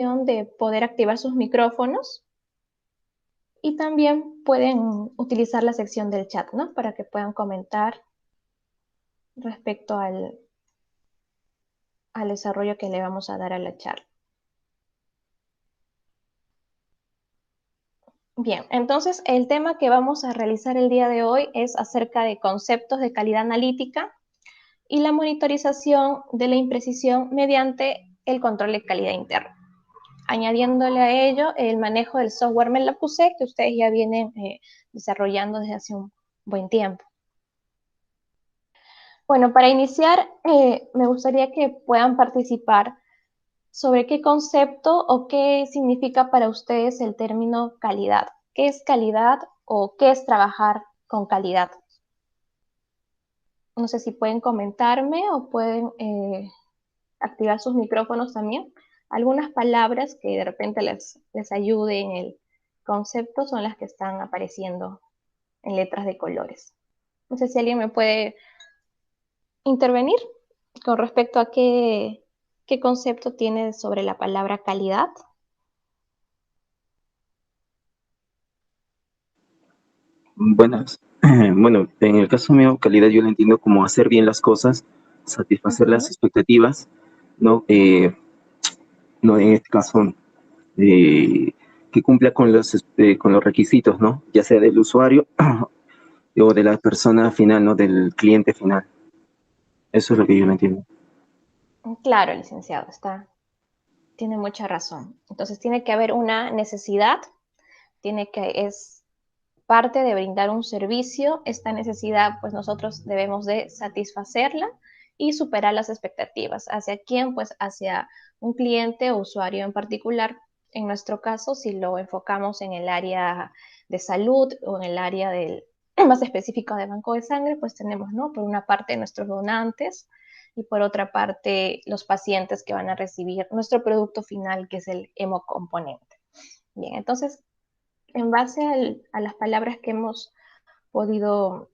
de poder activar sus micrófonos y también pueden utilizar la sección del chat, ¿no? Para que puedan comentar respecto al desarrollo que le vamos a dar a la charla. Bien, entonces el tema que vamos a realizar el día de hoy es acerca de conceptos de calidad analítica y la monitorización de la imprecisión mediante el control de calidad interna. Añadiéndole a ello el manejo del software MATLAB QC que ustedes ya vienen desarrollando desde hace un buen tiempo. Bueno, para iniciar, me gustaría que puedan participar sobre qué concepto o qué significa para ustedes el término calidad. ¿Qué es calidad o qué es trabajar con calidad? No sé si pueden comentarme o pueden activar sus micrófonos también. Algunas palabras que de repente les ayude en el concepto son las que están apareciendo en letras de colores. No sé si alguien me puede intervenir con respecto a qué concepto tiene sobre la palabra calidad. Buenas. Bueno, en el caso mío, calidad yo lo entiendo como hacer bien las cosas, satisfacer las Ujú. expectativas, ¿no? No en este caso, eh, que cumpla con los requisitos, ¿no? Ya sea del usuario o de la persona final, ¿no? Del cliente final. Eso es lo que yo lo entiendo. Claro, licenciado, tiene mucha razón. Entonces tiene que haber una necesidad, es parte de brindar un servicio. Esta necesidad, pues nosotros debemos de satisfacerla y superar las expectativas. ¿Hacia quién? Pues hacia un cliente o usuario en particular. En nuestro caso, si lo enfocamos en el área de salud o en el área más específico de banco de sangre, pues tenemos, ¿no? Por una parte nuestros donantes y por otra parte los pacientes que van a recibir nuestro producto final, que es el hemocomponente. Bien, entonces, en base a las palabras que hemos podido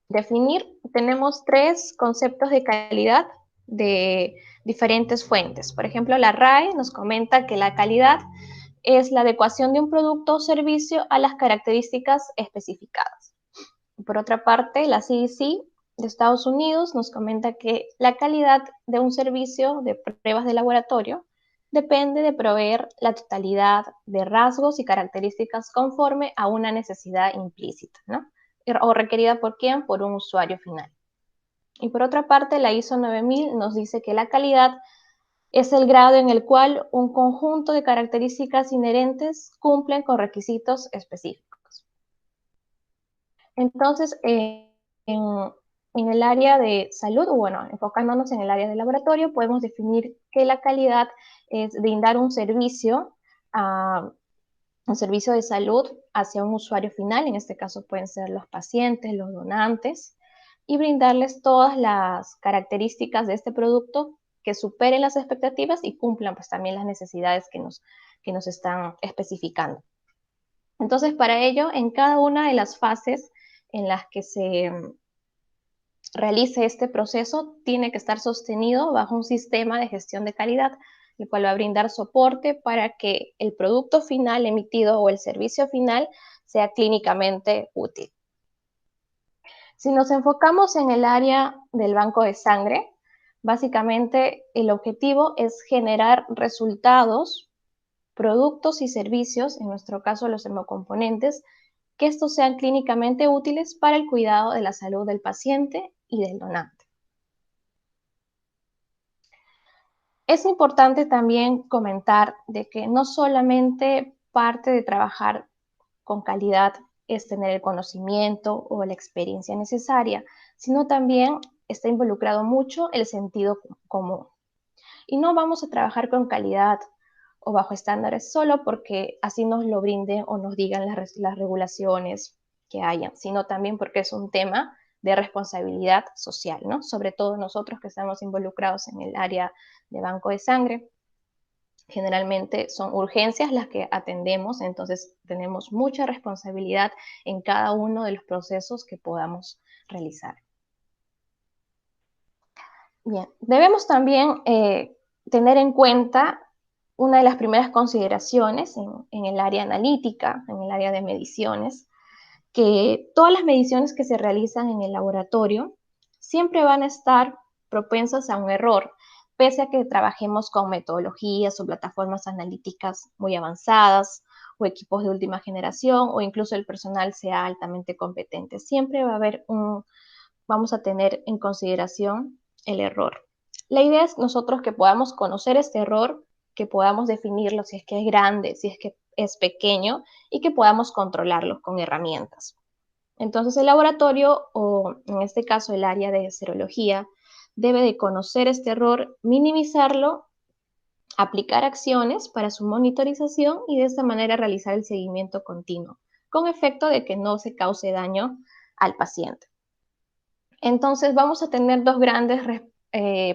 definir, tenemos 3 conceptos de calidad de diferentes fuentes. Por ejemplo, la RAE nos comenta que la calidad es la adecuación de un producto o servicio a las características especificadas. Por otra parte, la CDC de Estados Unidos nos comenta que la calidad de un servicio de pruebas de laboratorio depende de proveer la totalidad de rasgos y características conforme a una necesidad implícita, ¿no? O requerida por quién, por un usuario final. Y por otra parte, la ISO 9000 nos dice que la calidad es el grado en el cual un conjunto de características inherentes cumplen con requisitos específicos. Entonces, en el área de salud, bueno, enfocándonos en el área de laboratorio, podemos definir que la calidad es brindar un servicio de salud hacia un usuario final, en este caso pueden ser los pacientes, los donantes, y brindarles todas las características de este producto que superen las expectativas y cumplan pues también las necesidades que nos están especificando. Entonces, para ello, en cada una de las fases en las que se realice este proceso, tiene que estar sostenido bajo un sistema de gestión de calidad, el cual va a brindar soporte para que el producto final emitido o el servicio final sea clínicamente útil. Si nos enfocamos en el área del banco de sangre, básicamente el objetivo es generar resultados, productos y servicios, en nuestro caso los hemocomponentes, que estos sean clínicamente útiles para el cuidado de la salud del paciente y del donante. Es importante también comentar de que no solamente parte de trabajar con calidad es tener el conocimiento o la experiencia necesaria, sino también está involucrado mucho el sentido común. Y no vamos a trabajar con calidad o bajo estándares solo porque así nos lo brinden o nos digan las regulaciones que hayan, sino también porque es un tema de responsabilidad social, ¿no? Sobre todo nosotros que estamos involucrados en el área de banco de sangre. Generalmente son urgencias las que atendemos, entonces tenemos mucha responsabilidad en cada uno de los procesos que podamos realizar. Bien, debemos también tener en cuenta una de las primeras consideraciones en el área analítica, en el área de mediciones, que todas las mediciones que se realizan en el laboratorio siempre van a estar propensas a un error, pese a que trabajemos con metodologías o plataformas analíticas muy avanzadas o equipos de última generación o incluso el personal sea altamente competente. Siempre va a haber vamos a tener en consideración el error. La idea es nosotros que podamos conocer este error, que podamos definirlo si es que es grande, si es que es pequeño y que podamos controlarlo con herramientas. Entonces el laboratorio, o en este caso el área de serología, debe de conocer este error, minimizarlo, aplicar acciones para su monitorización y de esta manera realizar el seguimiento continuo, con efecto de que no se cause daño al paciente. Entonces vamos a tener dos grandes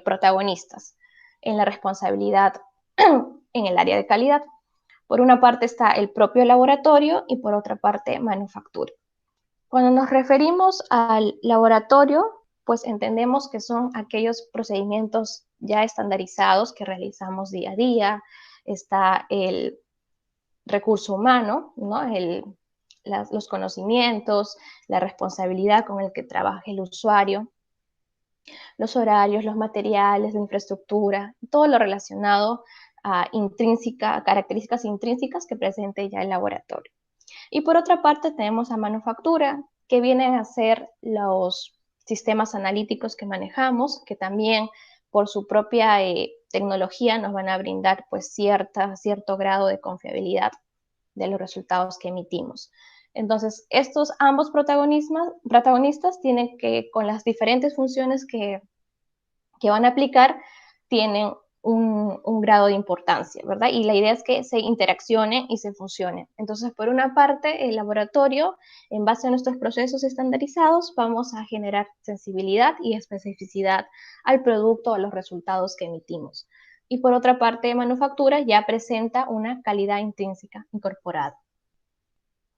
protagonistas en la responsabilidad en el área de calidad. Por una parte está el propio laboratorio y por otra parte manufactura. Cuando nos referimos al laboratorio, pues entendemos que son aquellos procedimientos ya estandarizados que realizamos día a día. Está el recurso humano, ¿no? Los conocimientos, la responsabilidad con el que trabaja el usuario, los horarios, los materiales, la infraestructura, todo lo relacionado a características intrínsecas que presente ya el laboratorio. Y por otra parte tenemos a manufactura, que vienen a ser los sistemas analíticos que manejamos, que también por su propia tecnología nos van a brindar pues cierto grado de confiabilidad de los resultados que emitimos. Entonces, estos ambos protagonistas tienen que, con las diferentes funciones que van a aplicar, tienen un grado de importancia, ¿verdad? Y la idea es que se interaccionen y se fusionen. Entonces, por una parte, el laboratorio, en base a nuestros procesos estandarizados, vamos a generar sensibilidad y especificidad al producto o a los resultados que emitimos. Y por otra parte, manufactura ya presenta una calidad intrínseca incorporada.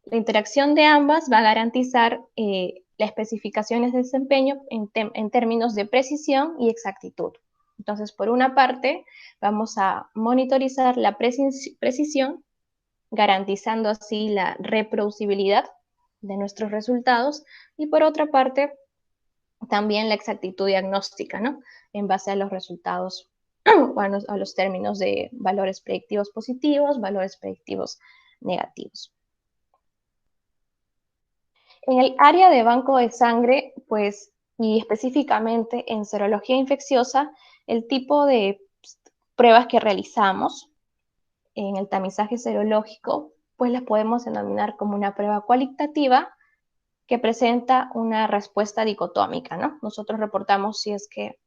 La interacción de ambas va a garantizar las especificaciones de desempeño en términos de precisión y exactitud. Entonces, por una parte, vamos a monitorizar la precisión, garantizando así la reproducibilidad de nuestros resultados, y por otra parte, también la exactitud diagnóstica, ¿no? En base a los resultados, a los términos de valores predictivos positivos, valores predictivos negativos. En el área de banco de sangre, pues, y específicamente en serología infecciosa, el tipo de pruebas que realizamos en el tamizaje serológico, pues las podemos denominar como una prueba cualitativa que presenta una respuesta dicotómica, ¿no? Nosotros reportamos si es que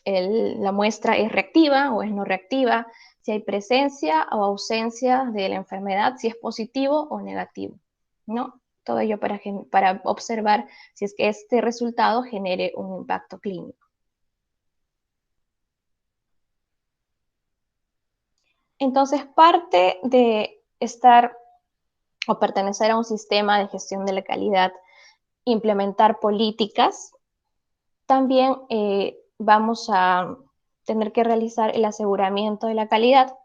la muestra es reactiva o es no reactiva, si hay presencia o ausencia de la enfermedad, si es positivo o negativo, ¿no? Todo ello para observar si es que este resultado genere un impacto clínico. Entonces, parte de estar o pertenecer a un sistema de gestión de la calidad, implementar políticas, también vamos a tener que realizar el aseguramiento de la calidad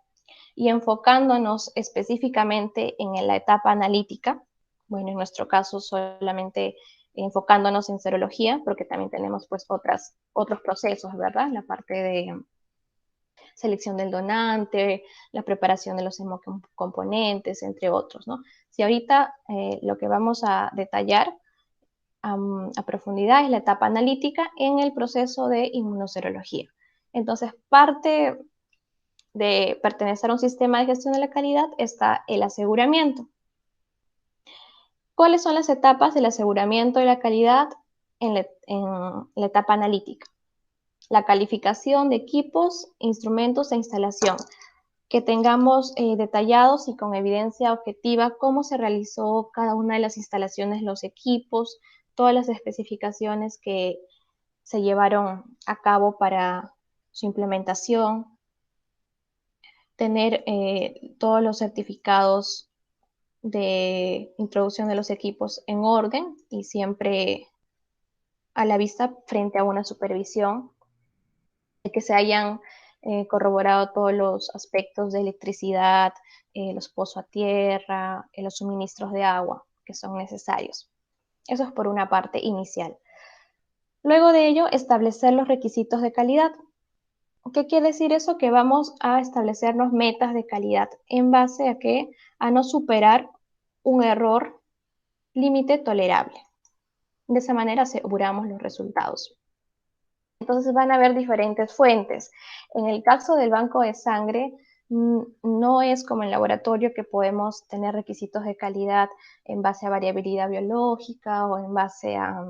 y enfocándonos específicamente en la etapa analítica, bueno, en nuestro caso solamente enfocándonos en serología, porque también tenemos pues otros procesos, ¿verdad? La parte de selección del donante, la preparación de los hemocomponentes, entre otros, ¿no? Si ahorita lo que vamos a detallar a profundidad es la etapa analítica en el proceso de inmunoserología. Entonces, parte de pertenecer a un sistema de gestión de la calidad está el aseguramiento. ¿Cuáles son las etapas del aseguramiento de la calidad en la etapa analítica? La calificación de equipos, instrumentos e instalación. Que tengamos detallados y con evidencia objetiva cómo se realizó cada una de las instalaciones, los equipos, todas las especificaciones que se llevaron a cabo para su implementación, tener todos los certificados de introducción de los equipos en orden y siempre a la vista frente a una supervisión, de que se hayan corroborado todos los aspectos de electricidad, los pozos a tierra, los suministros de agua que son necesarios. Eso es por una parte inicial. Luego de ello, establecer los requisitos de calidad. ¿Qué quiere decir eso? Que vamos a establecernos metas de calidad en base a qué? A no superar un error límite tolerable. De esa manera aseguramos los resultados. Entonces van a haber diferentes fuentes. En el caso del banco de sangre, no es como en laboratorio que podemos tener requisitos de calidad en base a variabilidad biológica o en base a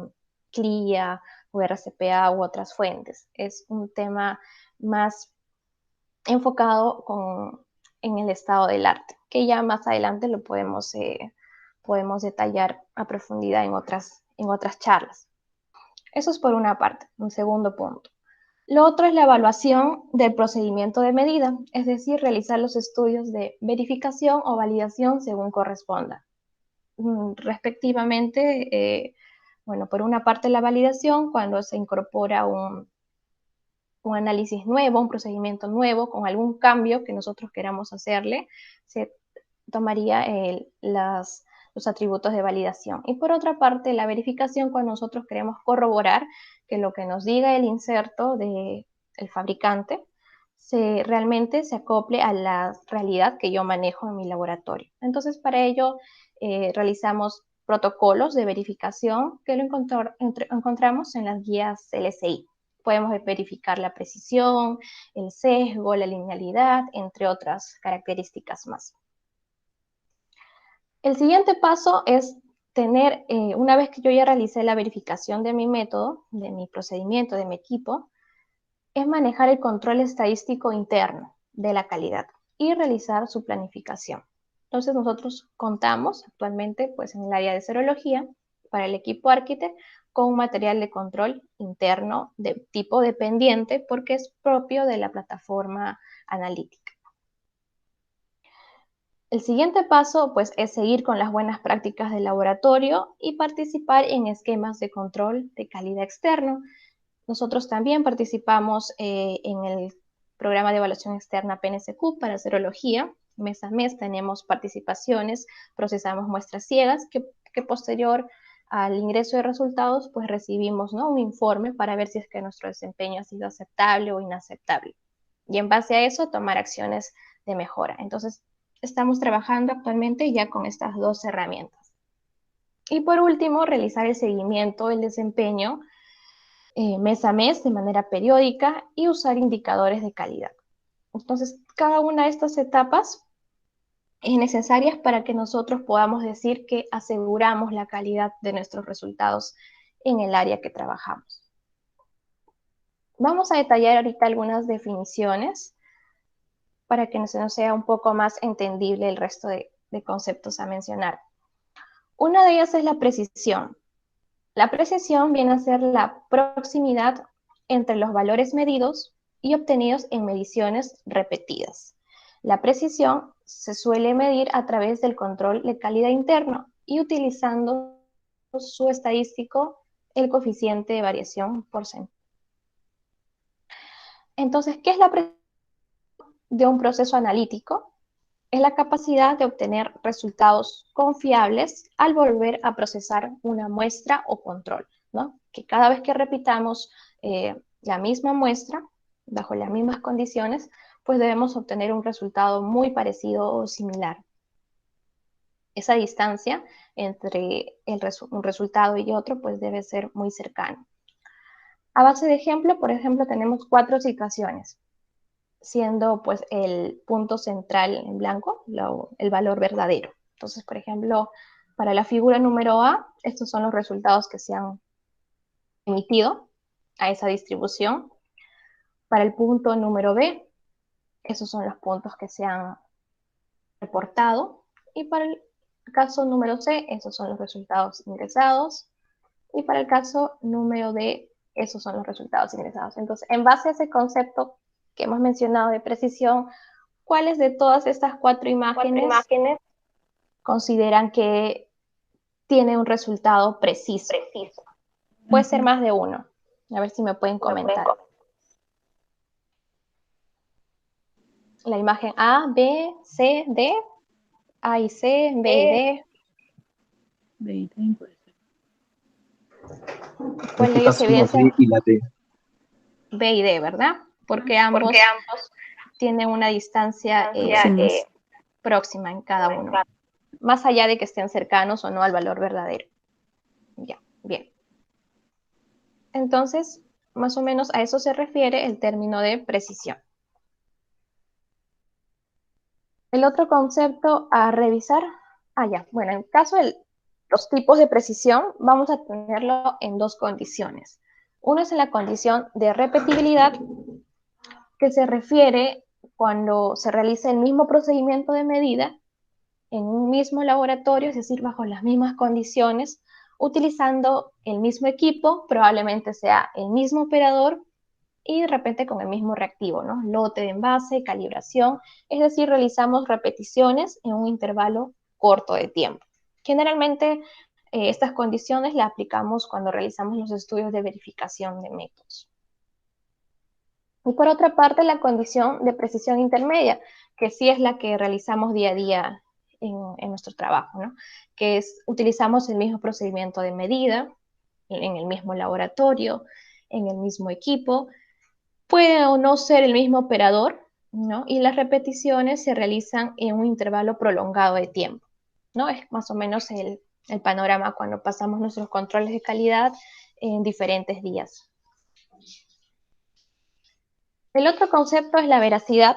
CLIA o RCPA u otras fuentes. Es un tema más enfocado en el estado del arte, que ya más adelante lo podemos detallar a profundidad en otras charlas. Eso es por una parte, un segundo punto. Lo otro es la evaluación del procedimiento de medida, es decir, realizar los estudios de verificación o validación según corresponda. Respectivamente, bueno, por una parte la validación, cuando se incorpora un análisis nuevo, un procedimiento nuevo, con algún cambio que nosotros queramos hacerle, se tomaría los atributos de validación. Y por otra parte, la verificación, cuando nosotros queremos corroborar que lo que nos diga el inserto del fabricante realmente se acople a la realidad que yo manejo en mi laboratorio. Entonces, para ello, realizamos protocolos de verificación que lo encontramos en las guías LSI. Podemos verificar la precisión, el sesgo, la linealidad, entre otras características más. El siguiente paso es tener, una vez que yo ya realicé la verificación de mi método, de mi procedimiento, de mi equipo, es manejar el control estadístico interno de la calidad y realizar su planificación. Entonces nosotros contamos actualmente pues, en el área de serología para el equipo Architect con un material de control interno de tipo dependiente porque es propio de la plataforma analítica. El siguiente paso pues, es seguir con las buenas prácticas del laboratorio y participar en esquemas de control de calidad externo. Nosotros también participamos en el programa de evaluación externa PNSQ para serología. Mes a mes tenemos participaciones, procesamos muestras ciegas que posterior al ingreso de resultados pues recibimos, ¿no?, un informe para ver si es que nuestro desempeño ha sido aceptable o inaceptable. Y en base a eso tomar acciones de mejora. Entonces, estamos trabajando actualmente ya con estas dos herramientas. Y por último, realizar el seguimiento del desempeño mes a mes de manera periódica y usar indicadores de calidad. Entonces, cada una de estas etapas es necesaria para que nosotros podamos decir que aseguramos la calidad de nuestros resultados en el área que trabajamos. Vamos a detallar ahorita algunas definiciones para que nos sea un poco más entendible el resto de conceptos a mencionar. Una de ellas es la precisión. La precisión viene a ser la proximidad entre los valores medidos y obtenidos en mediciones repetidas. La precisión se suele medir a través del control de calidad interno y utilizando su estadístico, el coeficiente de variación porcentual. Entonces, ¿qué es la precisión de un proceso analítico? Es la capacidad de obtener resultados confiables al volver a procesar una muestra o control, ¿no? Que cada vez que repitamos la misma muestra, bajo las mismas condiciones, pues debemos obtener un resultado muy parecido o similar. Esa distancia entre un resultado y otro, pues debe ser muy cercana. A base de ejemplo, por ejemplo, tenemos 4 situaciones, siendo pues el punto central en blanco el valor verdadero. Entonces, por ejemplo, para la figura número A, estos son los resultados que se han emitido a esa distribución. Para el punto número B, esos son los puntos que se han reportado. Y para el caso número C, esos son los resultados ingresados. Y para el caso número D, esos son los resultados ingresados. Entonces, en base a ese concepto que hemos mencionado de precisión, ¿cuáles de todas estas 4 imágenes consideran que tiene un resultado preciso? Puede ser más de uno. A ver si me pueden comentar. La imagen A, B, C, D, A y C, B y D. B y D puede ser. En ¿Cuál de este ellos caso, la evidencia? B y la D. B y D, ¿verdad? Porque ambos tienen una distancia próxima en cada uno, más allá de que estén cercanos o no al valor verdadero. Ya, bien. Entonces, más o menos a eso se refiere el término de precisión. El otro concepto a revisar, bueno, en el caso de los tipos de precisión, vamos a tenerlo en dos condiciones. Uno es en la condición de repetibilidad, que se refiere cuando se realiza el mismo procedimiento de medida en un mismo laboratorio, es decir, bajo las mismas condiciones, utilizando el mismo equipo, probablemente sea el mismo operador y de repente con el mismo reactivo, ¿no? Lote de envase, calibración, es decir, realizamos repeticiones en un intervalo corto de tiempo. Generalmente estas condiciones las aplicamos cuando realizamos los estudios de verificación de métodos. Y por otra parte, la condición de precisión intermedia, que sí es la que realizamos día a día en nuestro trabajo, ¿no? Que es, utilizamos el mismo procedimiento de medida, en el mismo laboratorio, en el mismo equipo, puede o no ser el mismo operador, ¿no? Y las repeticiones se realizan en un intervalo prolongado de tiempo, ¿no? Es más o menos el panorama cuando pasamos nuestros controles de calidad en diferentes días. El otro concepto es la veracidad,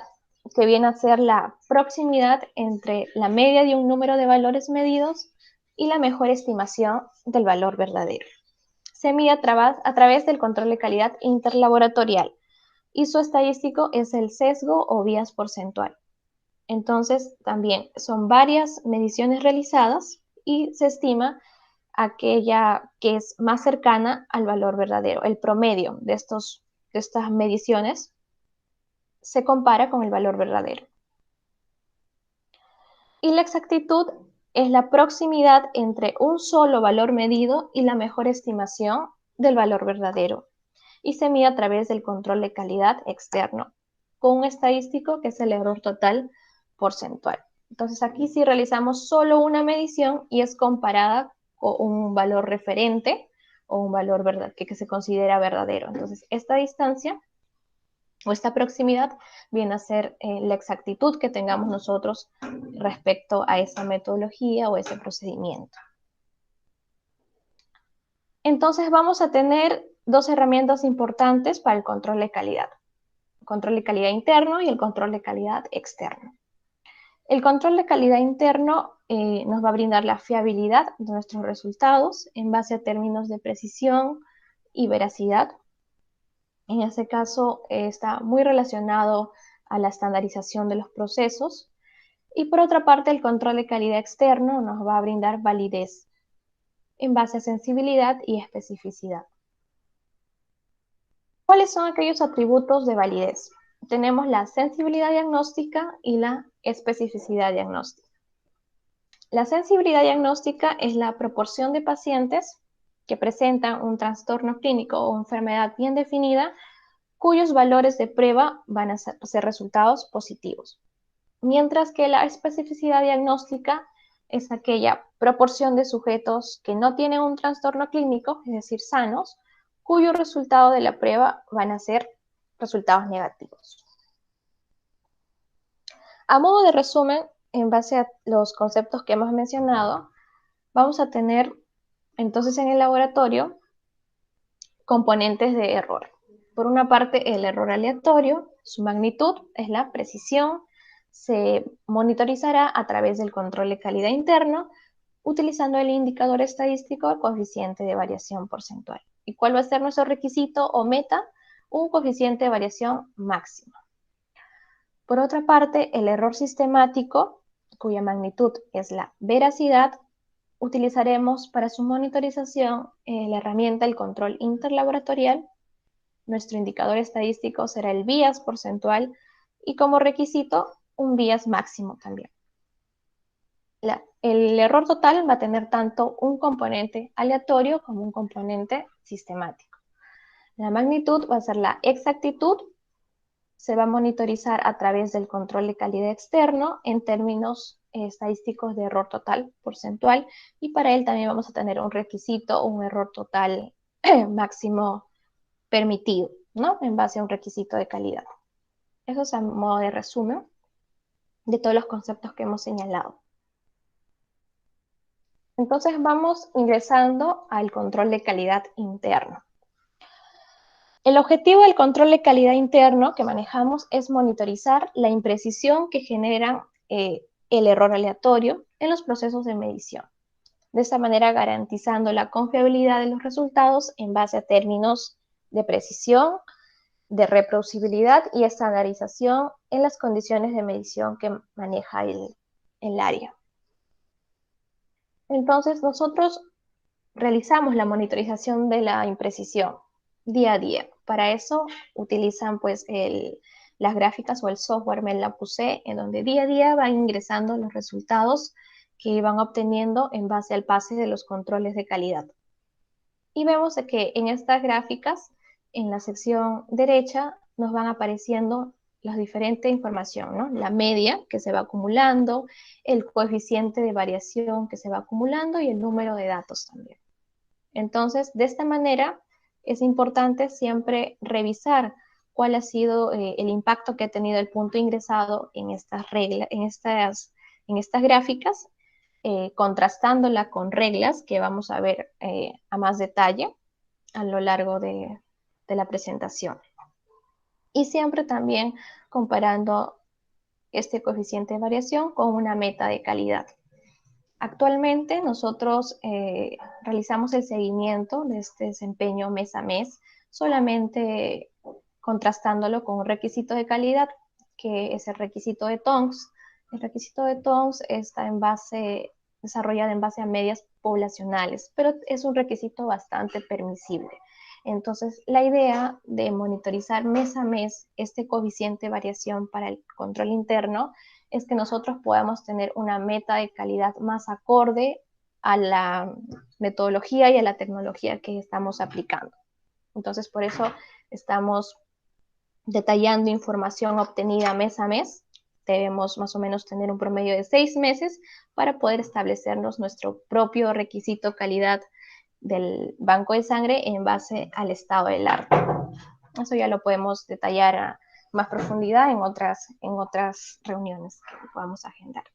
que viene a ser la proximidad entre la media de un número de valores medidos y la mejor estimación del valor verdadero. Se mide a través del control de calidad interlaboratorial y su estadístico es el sesgo o bias porcentual. Entonces, también son varias mediciones realizadas y se estima aquella que es más cercana al valor verdadero. El promedio de estas mediciones se compara con el valor verdadero. Y la exactitud es la proximidad entre un solo valor medido y la mejor estimación del valor verdadero. Y se mide a través del control de calidad externo, con un estadístico que es el error total porcentual. Entonces aquí sí realizamos solo una medición y es comparada con un valor referente o un valor que se considera verdadero. Entonces esta distancia o esta proximidad viene a ser la exactitud que tengamos nosotros respecto a esa metodología o ese procedimiento. Entonces vamos a tener dos herramientas importantes para el control de calidad. El control de calidad interno y el control de calidad externo. El control de calidad interno nos va a brindar la fiabilidad de nuestros resultados en base a términos de precisión y veracidad. En ese caso está muy relacionado a la estandarización de los procesos. Y por otra parte, el control de calidad externo nos va a brindar validez en base a sensibilidad y especificidad. ¿Cuáles son aquellos atributos de validez? Tenemos la sensibilidad diagnóstica y la especificidad diagnóstica. La sensibilidad diagnóstica es la proporción de pacientes que presentan un trastorno clínico o enfermedad bien definida cuyos valores de prueba van a ser resultados positivos. Mientras que la especificidad diagnóstica es aquella proporción de sujetos que no tienen un trastorno clínico, es decir, sanos, cuyo resultado de la prueba van a ser resultados negativos. A modo de resumen, en base a los conceptos que hemos mencionado, vamos a tener entonces en el laboratorio componentes de error. Por una parte, el error aleatorio, su magnitud es la precisión, se monitorizará a través del control de calidad interno, utilizando el indicador estadístico coeficiente de variación porcentual. ¿Y cuál va a ser nuestro requisito o meta? Un coeficiente de variación máximo. Por otra parte, el error sistemático, cuya magnitud es la veracidad, utilizaremos para su monitorización la herramienta del control interlaboratorial. Nuestro indicador estadístico será el bias porcentual y como requisito un bias máximo también. El error total va a tener tanto un componente aleatorio como un componente sistemático. La magnitud va a ser la exactitud se va a monitorizar a través del control de calidad externo en términos estadísticos de error total porcentual, y para él también vamos a tener un requisito, un error total máximo permitido, ¿no? En base a un requisito de calidad. Eso es a modo de resumen de todos los conceptos que hemos señalado. Entonces vamos ingresando al control de calidad interno. El objetivo del control de calidad interno que manejamos es monitorizar la imprecisión que genera el error aleatorio en los procesos de medición. De esta manera garantizando la confiabilidad de los resultados en base a términos de precisión, de reproducibilidad y estandarización en las condiciones de medición que maneja el área. Entonces nosotros realizamos la monitorización de la imprecisión día a día. Para eso utilizan pues las gráficas o el software MELAQC, en donde día a día van ingresando los resultados que van obteniendo en base al pase de los controles de calidad. Y vemos que en estas gráficas, en la sección derecha, nos van apareciendo la diferente información, ¿no? La media que se va acumulando, el coeficiente de variación que se va acumulando y el número de datos también. Entonces, de esta manera, es importante siempre revisar cuál ha sido el impacto que ha tenido el punto ingresado en estas reglas, en estas gráficas, contrastándola con reglas que vamos a ver a más detalle a lo largo de la presentación. Y siempre también comparando este coeficiente de variación con una meta de calidad. Actualmente nosotros realizamos el seguimiento de este desempeño mes a mes, solamente contrastándolo con un requisito de calidad, que es el requisito de TONGS. El requisito de TONGS está desarrollado en base a medias poblacionales, pero es un requisito bastante permisible. Entonces, la idea de monitorizar mes a mes este coeficiente de variación para el control interno es que nosotros podamos tener una meta de calidad más acorde a la metodología y a la tecnología que estamos aplicando. Entonces, por eso estamos detallando información obtenida mes a mes. Debemos más o menos tener un promedio de 6 meses para poder establecernos nuestro propio requisito calidad del banco de sangre en base al estado del arte. Eso ya lo podemos detallar a más profundidad en otras reuniones que podamos agendar.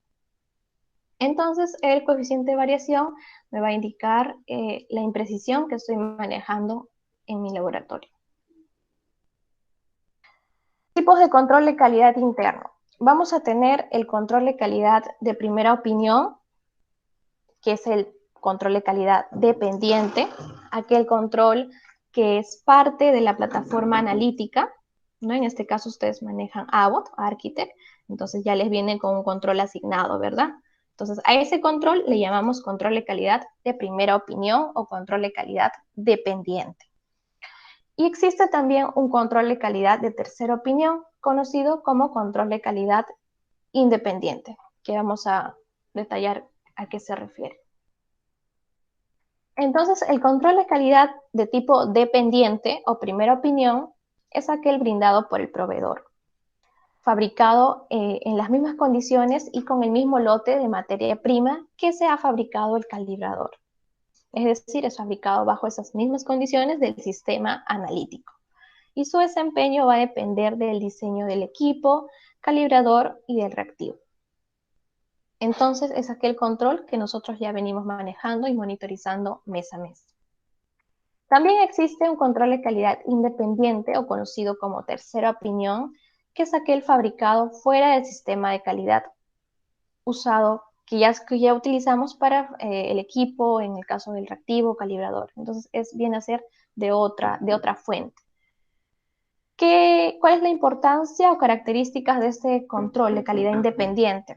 Entonces, el coeficiente de variación me va a indicar la imprecisión que estoy manejando en mi laboratorio. Tipos de control de calidad interno. Vamos a tener el control de calidad de primera opinión, que es el control de calidad dependiente, aquel control que es parte de la plataforma analítica, ¿no? En este caso ustedes manejan Abbott, Architect, entonces ya les viene con un control asignado, ¿verdad? Entonces a ese control le llamamos control de calidad de primera opinión o control de calidad dependiente. Y existe también un control de calidad de tercera opinión, conocido como control de calidad independiente, que vamos a detallar a qué se refiere. Entonces, el control de calidad de tipo dependiente o primera opinión es aquel brindado por el proveedor, fabricado en las mismas condiciones y con el mismo lote de materia prima que se ha fabricado el calibrador. Es decir, es fabricado bajo esas mismas condiciones del sistema analítico. Y su desempeño va a depender del diseño del equipo, calibrador y del reactivo. Entonces, es aquel control que nosotros ya venimos manejando y monitorizando mes a mes. También existe un control de calidad independiente o conocido como tercera opinión, que es aquel fabricado fuera del sistema de calidad usado, que ya utilizamos para el equipo, en el caso del reactivo, calibrador. Entonces, viene a ser de otra fuente. ¿Cuál es la importancia o características de este control de calidad independiente?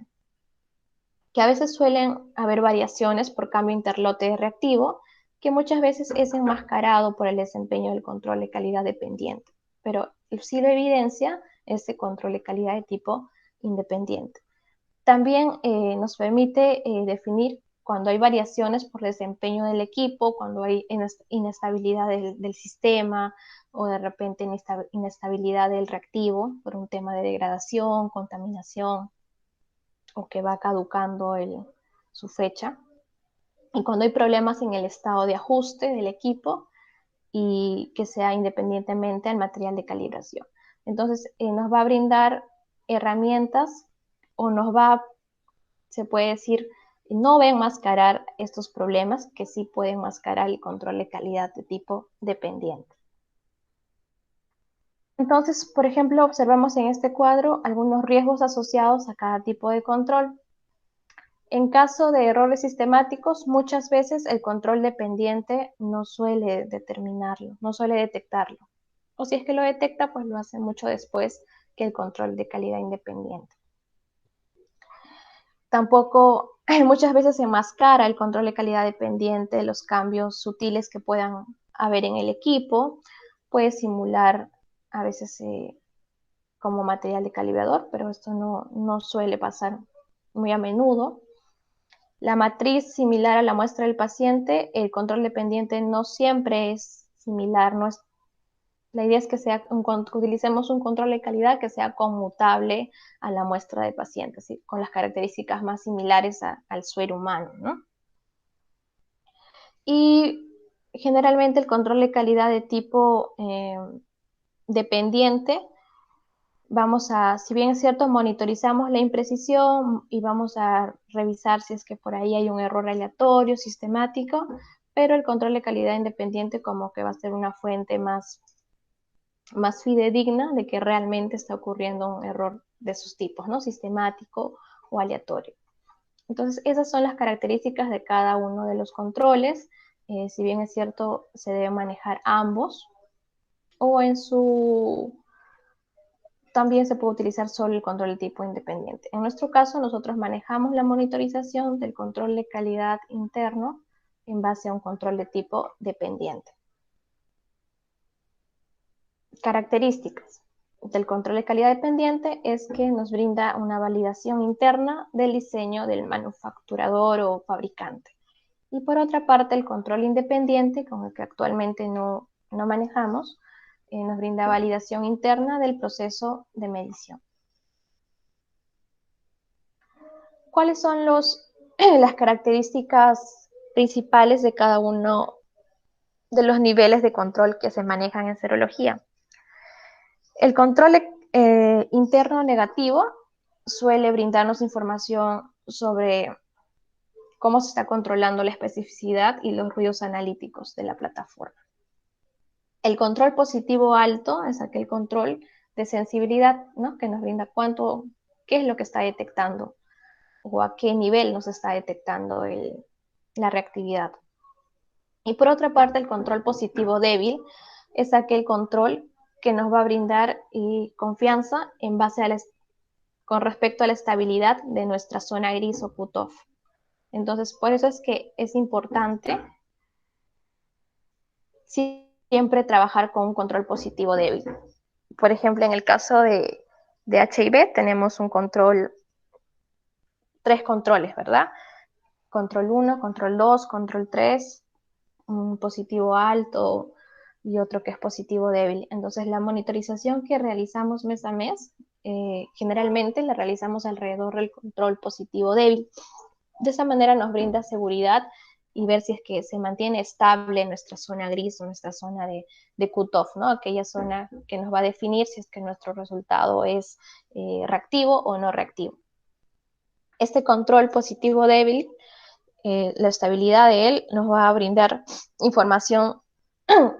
Que a veces suelen haber variaciones por cambio interlote de reactivo, que muchas veces es enmascarado por el desempeño del control de calidad dependiente, pero sí lo evidencia este control de calidad de tipo independiente. También nos permite definir cuando hay variaciones por desempeño del equipo, cuando hay inestabilidad del sistema o de repente inestabilidad del reactivo por un tema de degradación, contaminación, o que va caducando su fecha. Y cuando hay problemas en el estado de ajuste del equipo y que sea independientemente al material de calibración. Entonces, nos va a brindar herramientas o se puede decir, no va a enmascarar estos problemas que sí pueden enmascarar el control de calidad de tipo dependiente. Entonces, por ejemplo, observamos en este cuadro algunos riesgos asociados a cada tipo de control. En caso de errores sistemáticos, muchas veces el control dependiente no suele determinarlo, no suele detectarlo. O si es que lo detecta, pues lo hace mucho después que el control de calidad independiente. Tampoco muchas veces se enmascara el control de calidad dependiente, los cambios sutiles que puedan haber en el equipo. Puede simular a veces como material de calibrador, pero esto no suele pasar muy a menudo. La matriz similar a la muestra del paciente, el control dependiente no siempre es similar. La idea es que utilicemos un control de calidad que sea conmutable a la muestra del paciente, ¿sí? Con las características más similares al suero humano, ¿no? Y generalmente el control de calidad de tipo dependiente, si bien es cierto, monitorizamos la imprecisión y vamos a revisar si es que por ahí hay un error aleatorio, sistemático, pero el control de calidad independiente como que va a ser una fuente más fidedigna de que realmente está ocurriendo un error de esos tipos, ¿no? Sistemático o aleatorio. Entonces, esas son las características de cada uno de los controles. Si bien es cierto, se debe manejar ambos, o también se puede utilizar solo el control de tipo independiente. En nuestro caso, nosotros manejamos la monitorización del control de calidad interno en base a un control de tipo dependiente. Características del control de calidad dependiente es que nos brinda una validación interna del diseño del manufacturador o fabricante. Y por otra parte, el control independiente, con el que actualmente no manejamos, nos brinda validación interna del proceso de medición. ¿Cuáles son las características principales de cada uno de los niveles de control que se manejan en serología? El control interno negativo suele brindarnos información sobre cómo se está controlando la especificidad y los ruidos analíticos de la plataforma. El control positivo alto es aquel control de sensibilidad, ¿no? Que nos brinda qué es lo que está detectando o a qué nivel nos está detectando la reactividad. Y por otra parte, el control positivo débil es aquel control que nos va a brindar confianza en base con respecto a la estabilidad de nuestra zona gris o cutoff. Entonces, por eso es que es importante siempre trabajar con un control positivo débil. Por ejemplo, en el caso de HIV tenemos tres controles, ¿verdad? Control 1, control 2, control 3, un positivo alto y otro que es positivo débil. Entonces, la monitorización que realizamos mes a mes, generalmente la realizamos alrededor del control positivo débil. De esa manera nos brinda seguridad y ver si es que se mantiene estable nuestra zona gris o nuestra zona de cutoff, ¿no? Aquella zona que nos va a definir si es que nuestro resultado es reactivo o no reactivo. Este control positivo débil, la estabilidad de él nos va a brindar información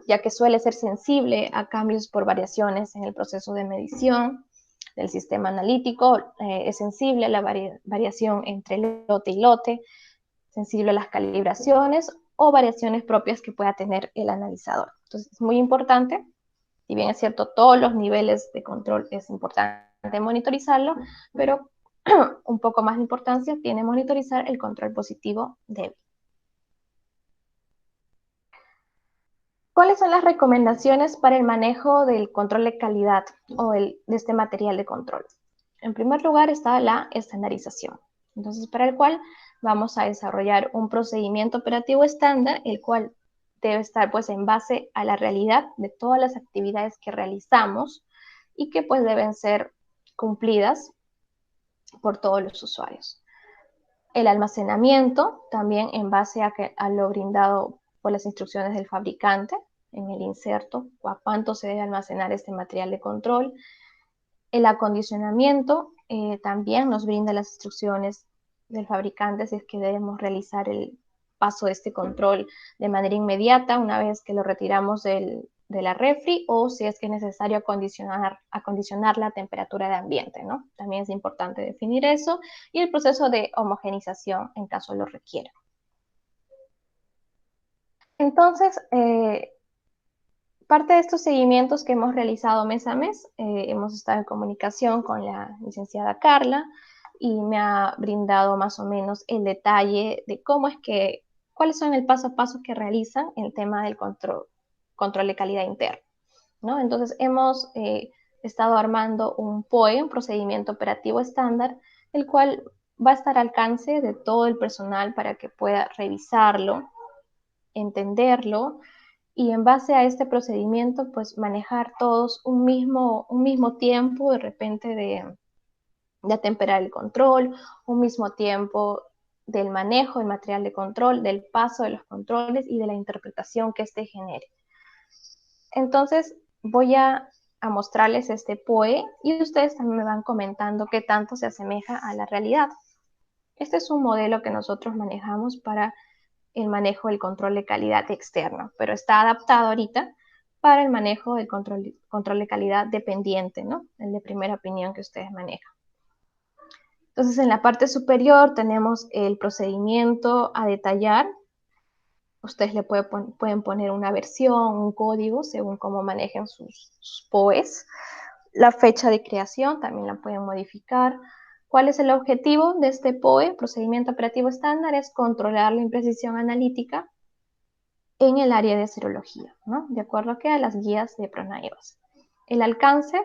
ya que suele ser sensible a cambios por variaciones en el proceso de medición del sistema analítico, es sensible a la variación entre lote y lote, sensible a las calibraciones o variaciones propias que pueda tener el analizador. Entonces, es muy importante, si bien es cierto, todos los niveles de control es importante monitorizarlo, pero un poco más de importancia tiene monitorizar el control positivo débil. ¿Cuáles son las recomendaciones para el manejo del control de calidad o de este material de control? En primer lugar está la estandarización. Entonces, para el cual vamos a desarrollar un procedimiento operativo estándar, el cual debe estar pues en base a la realidad de todas las actividades que realizamos y que pues deben ser cumplidas por todos los usuarios. El almacenamiento también en base a lo brindado por las instrucciones del fabricante en el inserto o a cuánto se debe almacenar este material de control. El acondicionamiento también nos brinda las instrucciones del fabricante si es que debemos realizar el paso de este control de manera inmediata una vez que lo retiramos de la refri o si es que es necesario acondicionar la temperatura de ambiente, ¿no? También es importante definir eso y el proceso de homogenización en caso lo requiera. Entonces, parte de estos seguimientos que hemos realizado mes a mes, hemos estado en comunicación con la licenciada Carla y me ha brindado más o menos el detalle de cuáles son el paso a paso que realizan en el tema del control de calidad interno, ¿no? Entonces hemos estado armando un POE, un procedimiento operativo estándar, el cual va a estar al alcance de todo el personal para que pueda revisarlo, entenderlo, y en base a este procedimiento, pues manejar todos un mismo tiempo de repente de atemperar el control, un mismo tiempo del manejo del material de control, del paso de los controles y de la interpretación que éste genere. Entonces voy a mostrarles este POE y ustedes también me van comentando qué tanto se asemeja a la realidad. Este es un modelo que nosotros manejamos para el manejo del control de calidad externo, pero está adaptado ahorita para el manejo del control de calidad dependiente, ¿no? El de primera opinión que ustedes manejan. Entonces, en la parte superior tenemos el procedimiento a detallar. Ustedes le pueden poner una versión, un código, según cómo manejen sus POEs. La fecha de creación también la pueden modificar. ¿Cuál es el objetivo de este POE, procedimiento operativo estándar? Es controlar la imprecisión analítica en el área de serología, ¿no? De acuerdo a las guías de PRONAIVAS. El alcance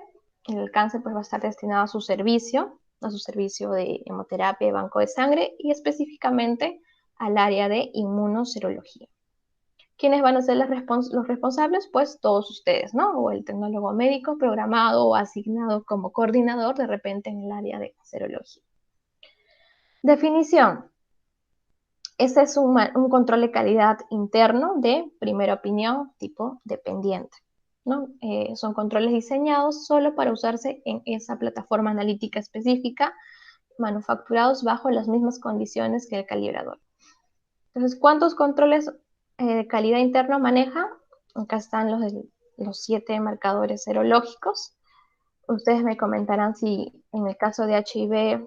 pues va a estar destinado a su servicio de hemoterapia y banco de sangre y específicamente al área de inmunoserología. ¿Quiénes van a ser los responsables? Pues todos ustedes, ¿no? O el tecnólogo médico programado o asignado como coordinador de repente en el área de serología. Definición. Este es un control de calidad interno de primera opinión tipo dependiente, ¿no? Son controles diseñados solo para usarse en esa plataforma analítica específica, manufacturados bajo las mismas condiciones que el calibrador. Entonces, ¿cuántos controles de calidad interno maneja? Acá están los 7 marcadores serológicos. Ustedes me comentarán si en el caso de HIV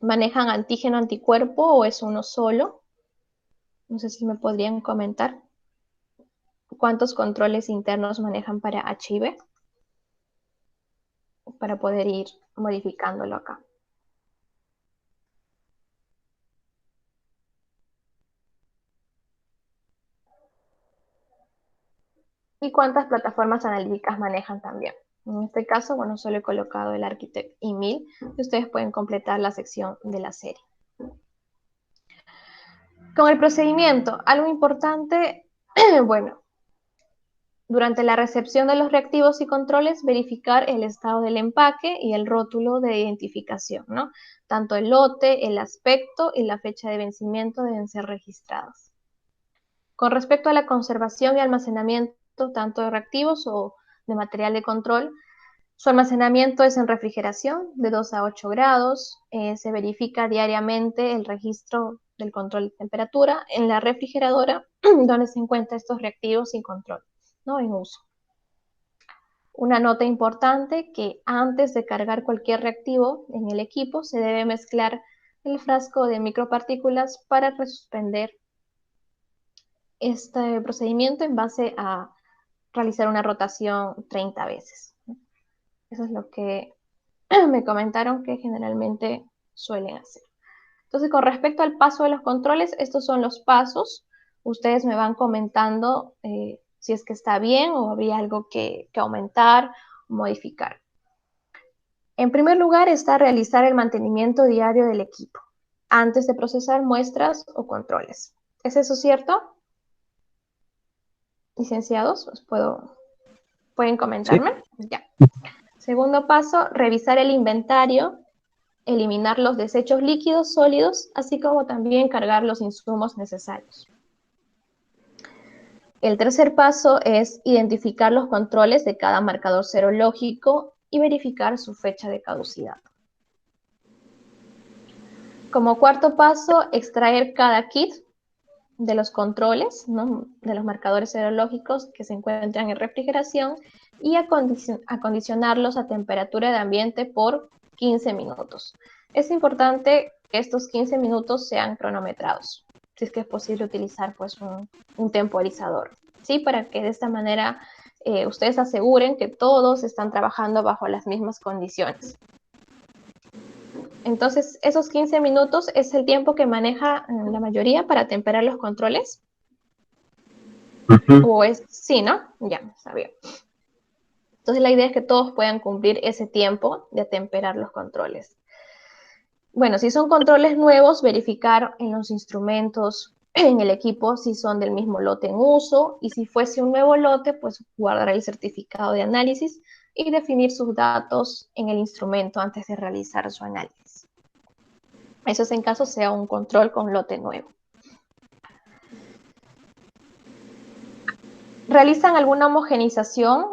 manejan antígeno anticuerpo o es uno solo. No sé si me podrían comentar cuántos controles internos manejan para HIV para poder ir modificándolo acá. ¿Y cuántas plataformas analíticas manejan también? En este caso, bueno, solo he colocado el Architect E1000 y ustedes pueden completar la sección de la serie. Con el procedimiento, algo importante, bueno, durante la recepción de los reactivos y controles, verificar el estado del empaque y el rótulo de identificación, ¿no? Tanto el lote, el aspecto y la fecha de vencimiento deben ser registrados. Con respecto a la conservación y almacenamiento tanto de reactivos o de material de control, su almacenamiento es en refrigeración de 2 a 8 grados. Se verifica diariamente el registro del control de temperatura en la refrigeradora donde se encuentran estos reactivos y control, ¿no? En uso. Una nota importante que antes de cargar cualquier reactivo en el equipo se debe mezclar el frasco de micropartículas para resuspender este procedimiento en base a realizar una rotación 30 veces. Eso es lo que me comentaron que generalmente suelen hacer. Entonces, con respecto al paso de los controles, estos son los pasos. Ustedes me van comentando si es que está bien o habría algo que aumentar o modificar. En primer lugar está realizar el mantenimiento diario del equipo antes de procesar muestras o controles. ¿Es eso cierto? Licenciados, ¿pueden Sí. comentarme? Ya. Segundo paso, revisar el inventario, eliminar los desechos líquidos, sólidos, así como también cargar los insumos necesarios. El tercer paso es identificar los controles de cada marcador serológico y verificar su fecha de caducidad. Como cuarto paso, extraer cada kit de los controles, ¿no?, de los marcadores serológicos que se encuentran en refrigeración y acondicionarlos a temperatura de ambiente por 15 minutos. Es importante que estos 15 minutos sean cronometrados, si es que es posible utilizar pues un temporizador, ¿sí? Para que de esta manera ustedes aseguren que todos están trabajando bajo las mismas condiciones. Entonces, esos 15 minutos es el tiempo que maneja la mayoría para temperar los controles. O es, sí, ¿no? Ya, está bien. Entonces, la idea es que todos puedan cumplir ese tiempo de atemperar los controles. Bueno, si son controles nuevos, verificar en los instrumentos, en el equipo, si son del mismo lote en uso, y si fuese un nuevo lote, pues guardar el certificado de análisis y definir sus datos en el instrumento antes de realizar su análisis. Eso es en caso sea un control con lote nuevo. ¿Realizan alguna homogenización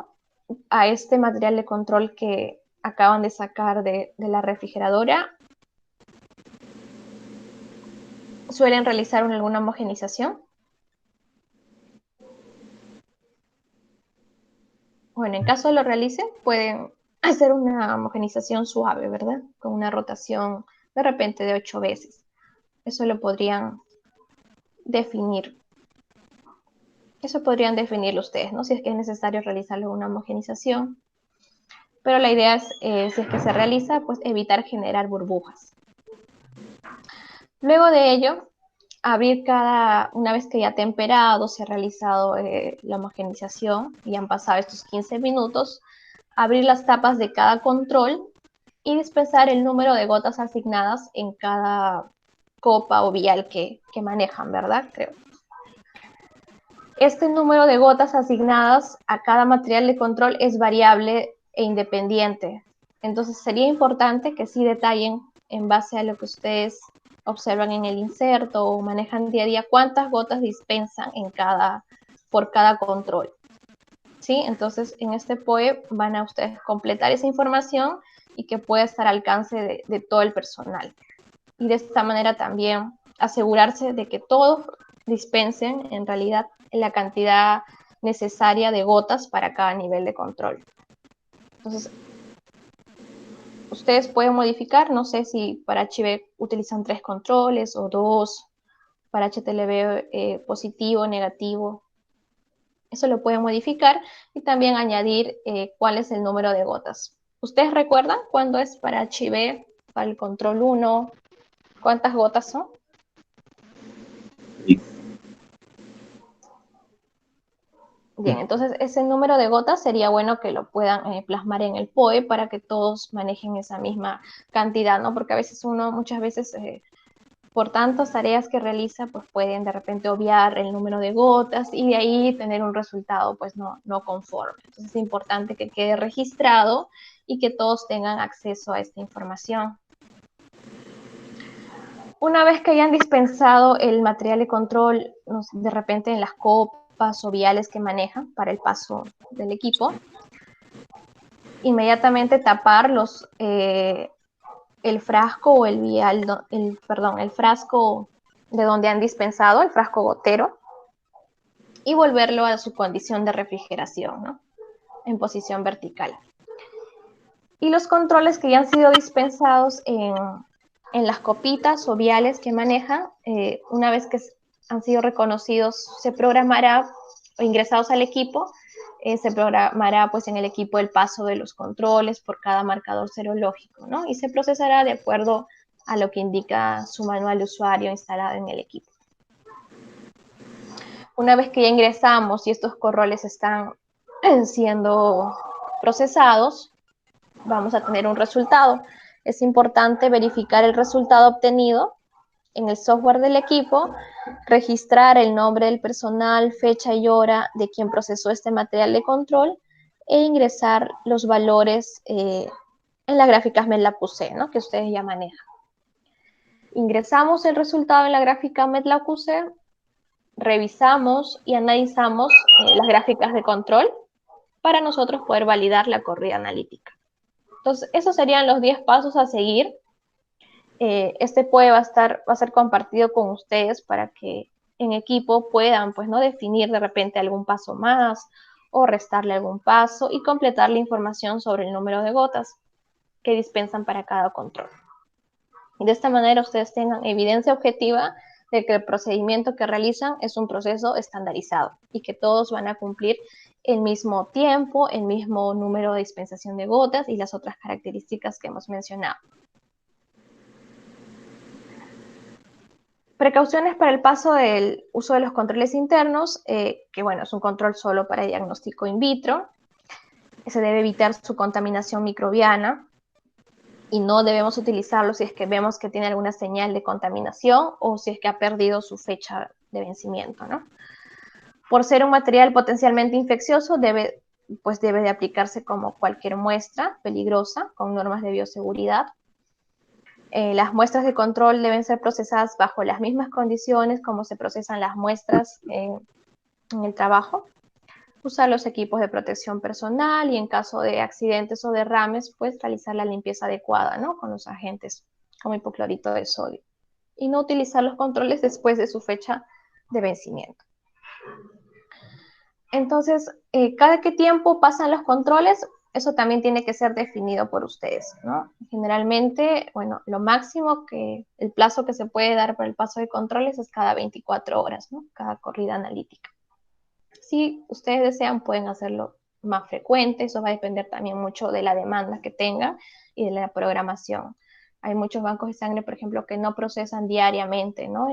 a este material de control que acaban de sacar de la refrigeradora? ¿Suelen realizar alguna homogenización? Bueno, en caso lo realicen, pueden hacer una homogenización suave, ¿verdad? Con una rotación de repente de 8 veces. Eso lo podrían definir. Eso podrían definirlo ustedes, ¿no? Si es que es necesario realizar una homogenización. Pero la idea es, si es que se realiza, pues evitar generar burbujas. Luego de ello, abrir una vez que ya ha temperado, se ha realizado la homogenización y han pasado estos 15 minutos, abrir las tapas de cada control y dispensar el número de gotas asignadas en cada copa o vial que manejan, ¿verdad? Creo. Este número de gotas asignadas a cada material de control es variable e independiente. Entonces sería importante que sí detallen en base a lo que ustedes observan en el inserto o manejan día a día cuántas gotas dispensan por cada control. ¿Sí? Entonces en este POE van a ustedes completar esa información y que pueda estar al alcance de todo el personal. Y de esta manera también asegurarse de que todos dispensen en realidad la cantidad necesaria de gotas para cada nivel de control. Entonces, ustedes pueden modificar, no sé si para HB utilizan 3 controles o 2, para HTLV positivo, negativo. Eso lo pueden modificar y también añadir cuál es el número de gotas. ¿Ustedes recuerdan cuándo es para HB, para el control 1? ¿Cuántas gotas son? Sí. Bien, entonces ese número de gotas sería bueno que lo puedan plasmar en el POE para que todos manejen esa misma cantidad, ¿no? Porque a veces muchas veces, por tantas tareas que realiza, pues pueden de repente obviar el número de gotas y de ahí tener un resultado pues no conforme. Entonces es importante que quede registrado y que todos tengan acceso a esta información. Una vez que hayan dispensado el material de control, de repente en las copas o viales que manejan para el paso del equipo, inmediatamente tapar el frasco o el vial, el frasco de donde han dispensado, el frasco gotero, y volverlo a su condición de refrigeración, ¿no? En posición vertical. Y los controles que ya han sido dispensados en las copitas o viales que manejan, una vez que han sido reconocidos, se programará, o ingresados al equipo, se programará pues en el equipo el paso de los controles por cada marcador serológico, ¿no? Y se procesará de acuerdo a lo que indica su manual de usuario instalado en el equipo. Una vez que ya ingresamos y estos controles están siendo procesados, vamos a tener un resultado. Es importante verificar el resultado obtenido en el software del equipo, registrar el nombre del personal, fecha y hora de quien procesó este material de control e ingresar los valores en las gráficas MATLAB-QC, ¿no? Que ustedes ya manejan. Ingresamos el resultado en la gráfica MATLAB-QC, revisamos y analizamos las gráficas de control para nosotros poder validar la corrida analítica. Entonces, esos serían los 10 pasos a seguir. Este POE va a ser compartido con ustedes para que en equipo puedan, pues, ¿no?, definir de repente algún paso más o restarle algún paso y completar la información sobre el número de gotas que dispensan para cada control. Y de esta manera ustedes tengan evidencia objetiva de que el procedimiento que realizan es un proceso estandarizado y que todos van a cumplir el mismo tiempo, el mismo número de dispensación de gotas y las otras características que hemos mencionado. Precauciones para el paso del uso de los controles internos, que bueno, es un control solo para diagnóstico in vitro. Se debe evitar su contaminación microbiana y no debemos utilizarlo si es que vemos que tiene alguna señal de contaminación o si es que ha perdido su fecha de vencimiento, ¿no? Por ser un material potencialmente infeccioso, debe de aplicarse como cualquier muestra peligrosa, con normas de bioseguridad. Las muestras de control deben ser procesadas bajo las mismas condiciones como se procesan las muestras en el trabajo. Usar los equipos de protección personal y en caso de accidentes o derrames, pues realizar la limpieza adecuada, ¿no?, con los agentes como hipoclorito de sodio. Y no utilizar los controles después de su fecha de vencimiento. Entonces, cada qué tiempo pasan los controles, eso también tiene que ser definido por ustedes, ¿no? Generalmente, bueno, lo máximo el plazo que se puede dar para el paso de controles es cada 24 horas, ¿no?, cada corrida analítica. Si ustedes desean, pueden hacerlo más frecuente, eso va a depender también mucho de la demanda que tengan y de la programación. Hay muchos bancos de sangre, por ejemplo, que no procesan diariamente, ¿no?,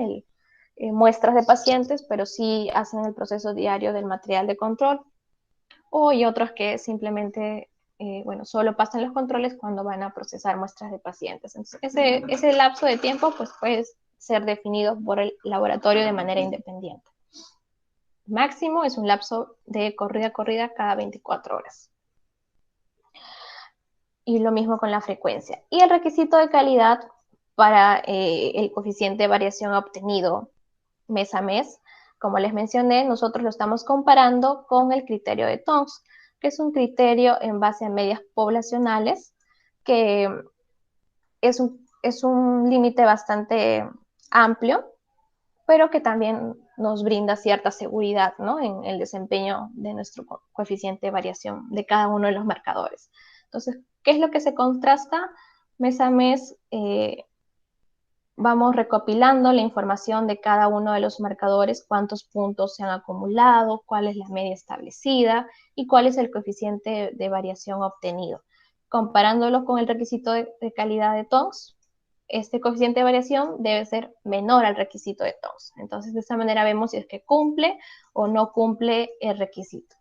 muestras de pacientes, pero sí hacen el proceso diario del material de control, o hay otros que simplemente, solo pasan los controles cuando van a procesar muestras de pacientes. Entonces, ese lapso de tiempo, pues, puede ser definido por el laboratorio de manera independiente. Máximo es un lapso de corrida a corrida cada 24 horas. Y lo mismo con la frecuencia. Y el requisito de calidad para el coeficiente de variación obtenido mes a mes, como les mencioné, nosotros lo estamos comparando con el criterio de Tong's, que es un criterio en base a medias poblacionales, que es un límite bastante amplio, pero que también nos brinda cierta seguridad, ¿no?, en el desempeño de nuestro coeficiente de variación de cada uno de los marcadores. Entonces, ¿qué es lo que se contrasta? Mes a mes vamos recopilando la información de cada uno de los marcadores, cuántos puntos se han acumulado, cuál es la media establecida y cuál es el coeficiente de variación obtenido. Comparándolo con el requisito de calidad de Tong's, este coeficiente de variación debe ser menor al requisito de Tong's. Entonces, de esta manera vemos si es que cumple o no cumple el requisito.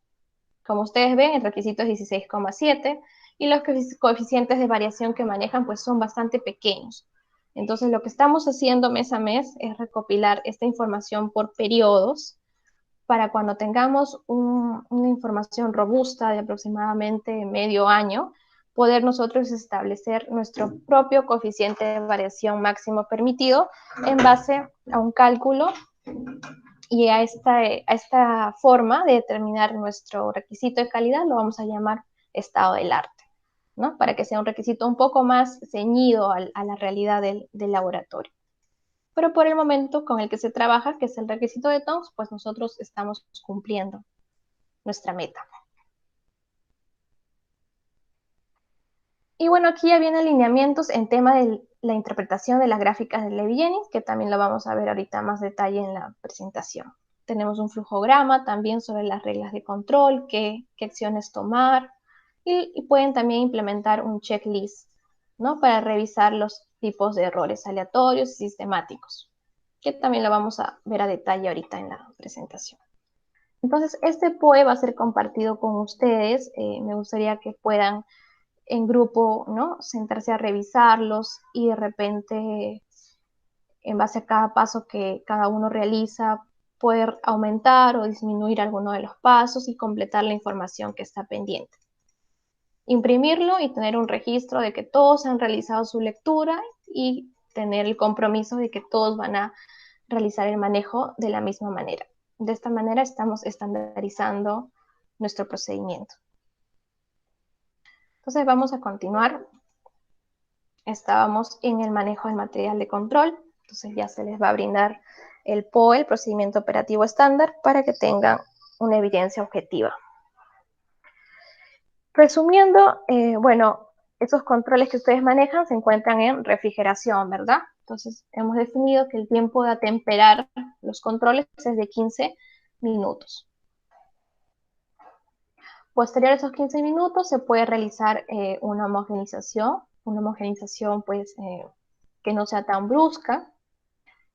Como ustedes ven, el requisito es 16,7 y los coeficientes de variación que manejan pues son bastante pequeños. Entonces, lo que estamos haciendo mes a mes es recopilar esta información por periodos para cuando tengamos una información robusta de aproximadamente medio año, poder nosotros establecer nuestro propio coeficiente de variación máximo permitido en base a un cálculo y a esta forma de determinar nuestro requisito de calidad lo vamos a llamar estado del arte, ¿no?, para que sea un requisito un poco más ceñido a la realidad del laboratorio. Pero por el momento con el que se trabaja, que es el requisito de Tong's, pues nosotros estamos cumpliendo nuestra meta. Y bueno, aquí ya vienen lineamientos en tema de la interpretación de las gráficas de Levy-Jennings, que también lo vamos a ver ahorita más detalle en la presentación. Tenemos un flujograma también sobre las reglas de control, qué acciones tomar, y pueden también implementar un checklist, ¿no?, para revisar los tipos de errores aleatorios y sistemáticos, que también lo vamos a ver a detalle ahorita en la presentación. Entonces, este POE va a ser compartido con ustedes. Me gustaría que puedan en grupo, ¿no?, sentarse a revisarlos y de repente en base a cada paso que cada uno realiza, poder aumentar o disminuir alguno de los pasos y completar la información que está pendiente. Imprimirlo y tener un registro de que todos han realizado su lectura y tener el compromiso de que todos van a realizar el manejo de la misma manera. De esta manera estamos estandarizando nuestro procedimiento. Entonces vamos a continuar. Estábamos en el manejo del material de control. Entonces ya se les va a brindar el POE, el procedimiento operativo estándar, para que tengan una evidencia objetiva. Resumiendo, bueno, esos controles que ustedes manejan se encuentran en refrigeración, ¿verdad? Entonces hemos definido que el tiempo de atemperar los controles es de 15 minutos. Posterior a esos 15 minutos se puede realizar una homogenización pues que no sea tan brusca,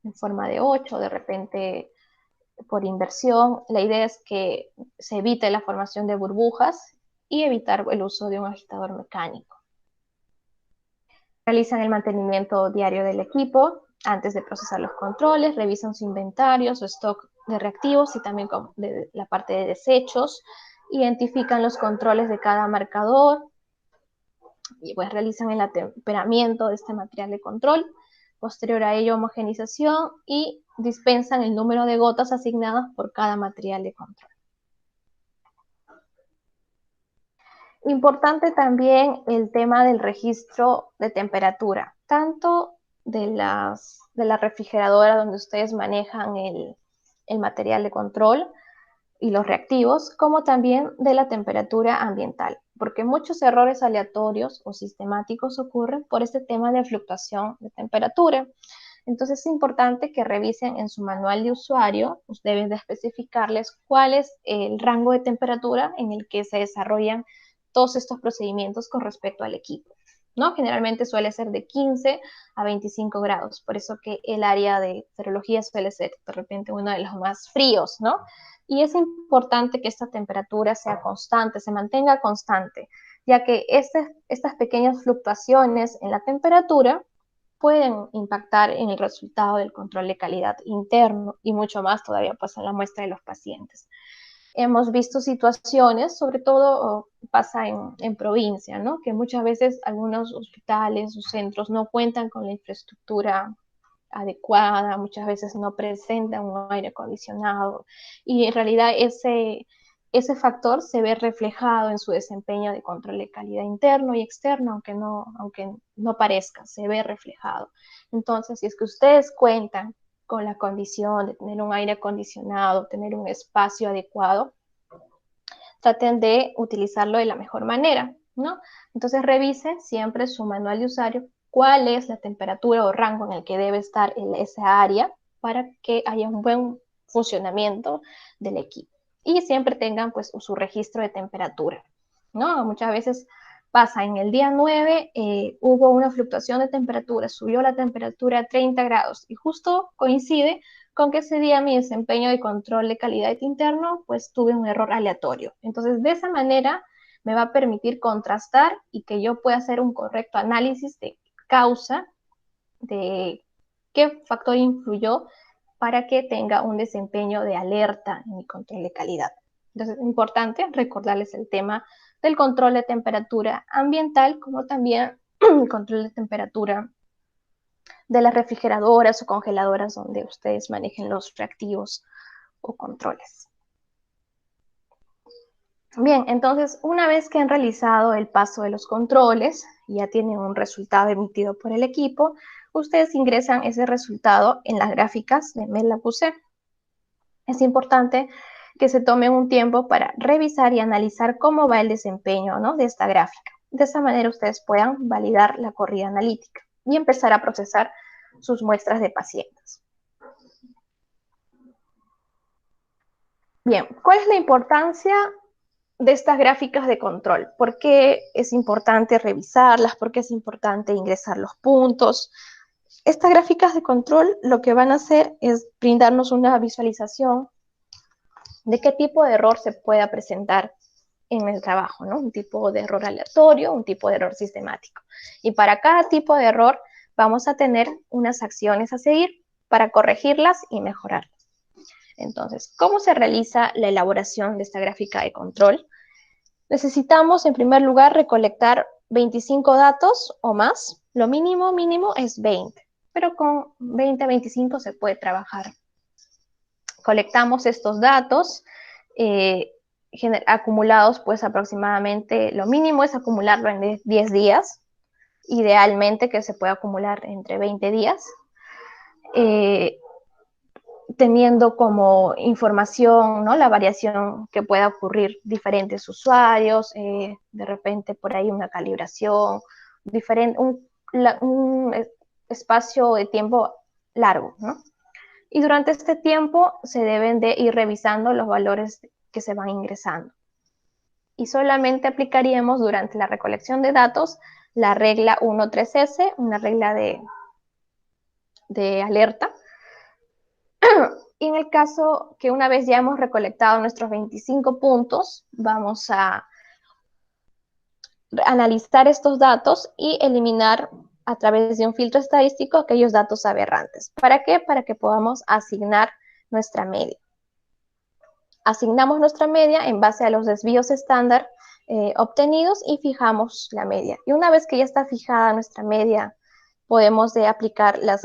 en forma de 8, de repente por inversión. La idea es que se evite la formación de burbujas y evitar el uso de un agitador mecánico. Realizan el mantenimiento diario del equipo antes de procesar los controles, revisan su inventario, su stock de reactivos y también de la parte de desechos, identifican los controles de cada marcador y pues realizan el atemperamiento de este material de control. Posterior a ello, homogenización y dispensan el número de gotas asignadas por cada material de control. Importante también el tema del registro de temperatura, tanto de la refrigeradora donde ustedes manejan el material de control y los reactivos, como también de la temperatura ambiental, porque muchos errores aleatorios o sistemáticos ocurren por este tema de fluctuación de temperatura. Entonces es importante que revisen en su manual de usuario, deben de especificarles cuál es el rango de temperatura en el que se desarrollan todos estos procedimientos con respecto al equipo, ¿no? Generalmente suele ser de 15 a 25 grados, por eso que el área de serología suele ser de repente uno de los más fríos, ¿no? Y es importante que esta temperatura sea constante, se mantenga constante, ya que estas pequeñas fluctuaciones en la temperatura pueden impactar en el resultado del control de calidad interno y mucho más todavía pues en la muestra de los pacientes. Hemos visto situaciones, sobre todo pasa en provincia, ¿no? Que muchas veces algunos hospitales o centros no cuentan con la infraestructura adecuada, muchas veces no presentan un aire acondicionado y en realidad ese factor se ve reflejado en su desempeño de control de calidad interno y externo, aunque no parezca, se ve reflejado. Entonces, si es que ustedes cuentan con la condición de tener un aire acondicionado, tener un espacio adecuado, traten de utilizarlo de la mejor manera, ¿no? Entonces revisen siempre su manual de usuario cuál es la temperatura o rango en el que debe estar esa área para que haya un buen funcionamiento del equipo. Y siempre tengan pues su registro de temperatura, ¿no? Muchas veces pasa en el día 9, hubo una fluctuación de temperatura, subió la temperatura a 30 grados y justo coincide con que ese día mi desempeño de control de calidad interno, pues tuve un error aleatorio. Entonces, de esa manera me va a permitir contrastar y que yo pueda hacer un correcto análisis de causa, de qué factor influyó para que tenga un desempeño de alerta en mi control de calidad. Entonces, es importante recordarles el tema del control de temperatura ambiental, como también el control de temperatura de las refrigeradoras o congeladoras donde ustedes manejen los reactivos o controles. Bien, entonces una vez que han realizado el paso de los controles y ya tienen un resultado emitido por el equipo, ustedes ingresan ese resultado en las gráficas de MATLAB UC. Es importante que se tomen un tiempo para revisar y analizar cómo va el desempeño, ¿no?, de esta gráfica. De esa manera ustedes puedan validar la corrida analítica y empezar a procesar sus muestras de pacientes. Bien, ¿cuál es la importancia de estas gráficas de control? ¿Por qué es importante revisarlas? ¿Por qué es importante ingresar los puntos? Estas gráficas de control lo que van a hacer es brindarnos una visualización de qué tipo de error se pueda presentar en el trabajo, ¿no? Un tipo de error aleatorio, un tipo de error sistemático. Y para cada tipo de error vamos a tener unas acciones a seguir para corregirlas y mejorarlas. Entonces, ¿cómo se realiza la elaboración de esta gráfica de control? Necesitamos, en primer lugar, recolectar 25 datos o más. Lo mínimo es 20, pero con 20 a 25 se puede trabajar. Colectamos estos datos acumulados, pues aproximadamente, lo mínimo es acumularlo en 10 días, idealmente que se pueda acumular entre 20 días, teniendo como información, ¿no?, la variación que pueda ocurrir diferentes usuarios, de repente por ahí una calibración, un espacio de tiempo largo, ¿no? Y durante este tiempo se deben de ir revisando los valores que se van ingresando. Y solamente aplicaríamos durante la recolección de datos la regla 1.3S, una regla de alerta. Y en el caso que una vez ya hemos recolectado nuestros 25 puntos, vamos a analizar estos datos y eliminar a través de un filtro estadístico aquellos datos aberrantes. ¿Para qué? Para que podamos asignar nuestra media. Asignamos nuestra media en base a los desvíos estándar obtenidos y fijamos la media. Y una vez que ya está fijada nuestra media, podemos aplicar las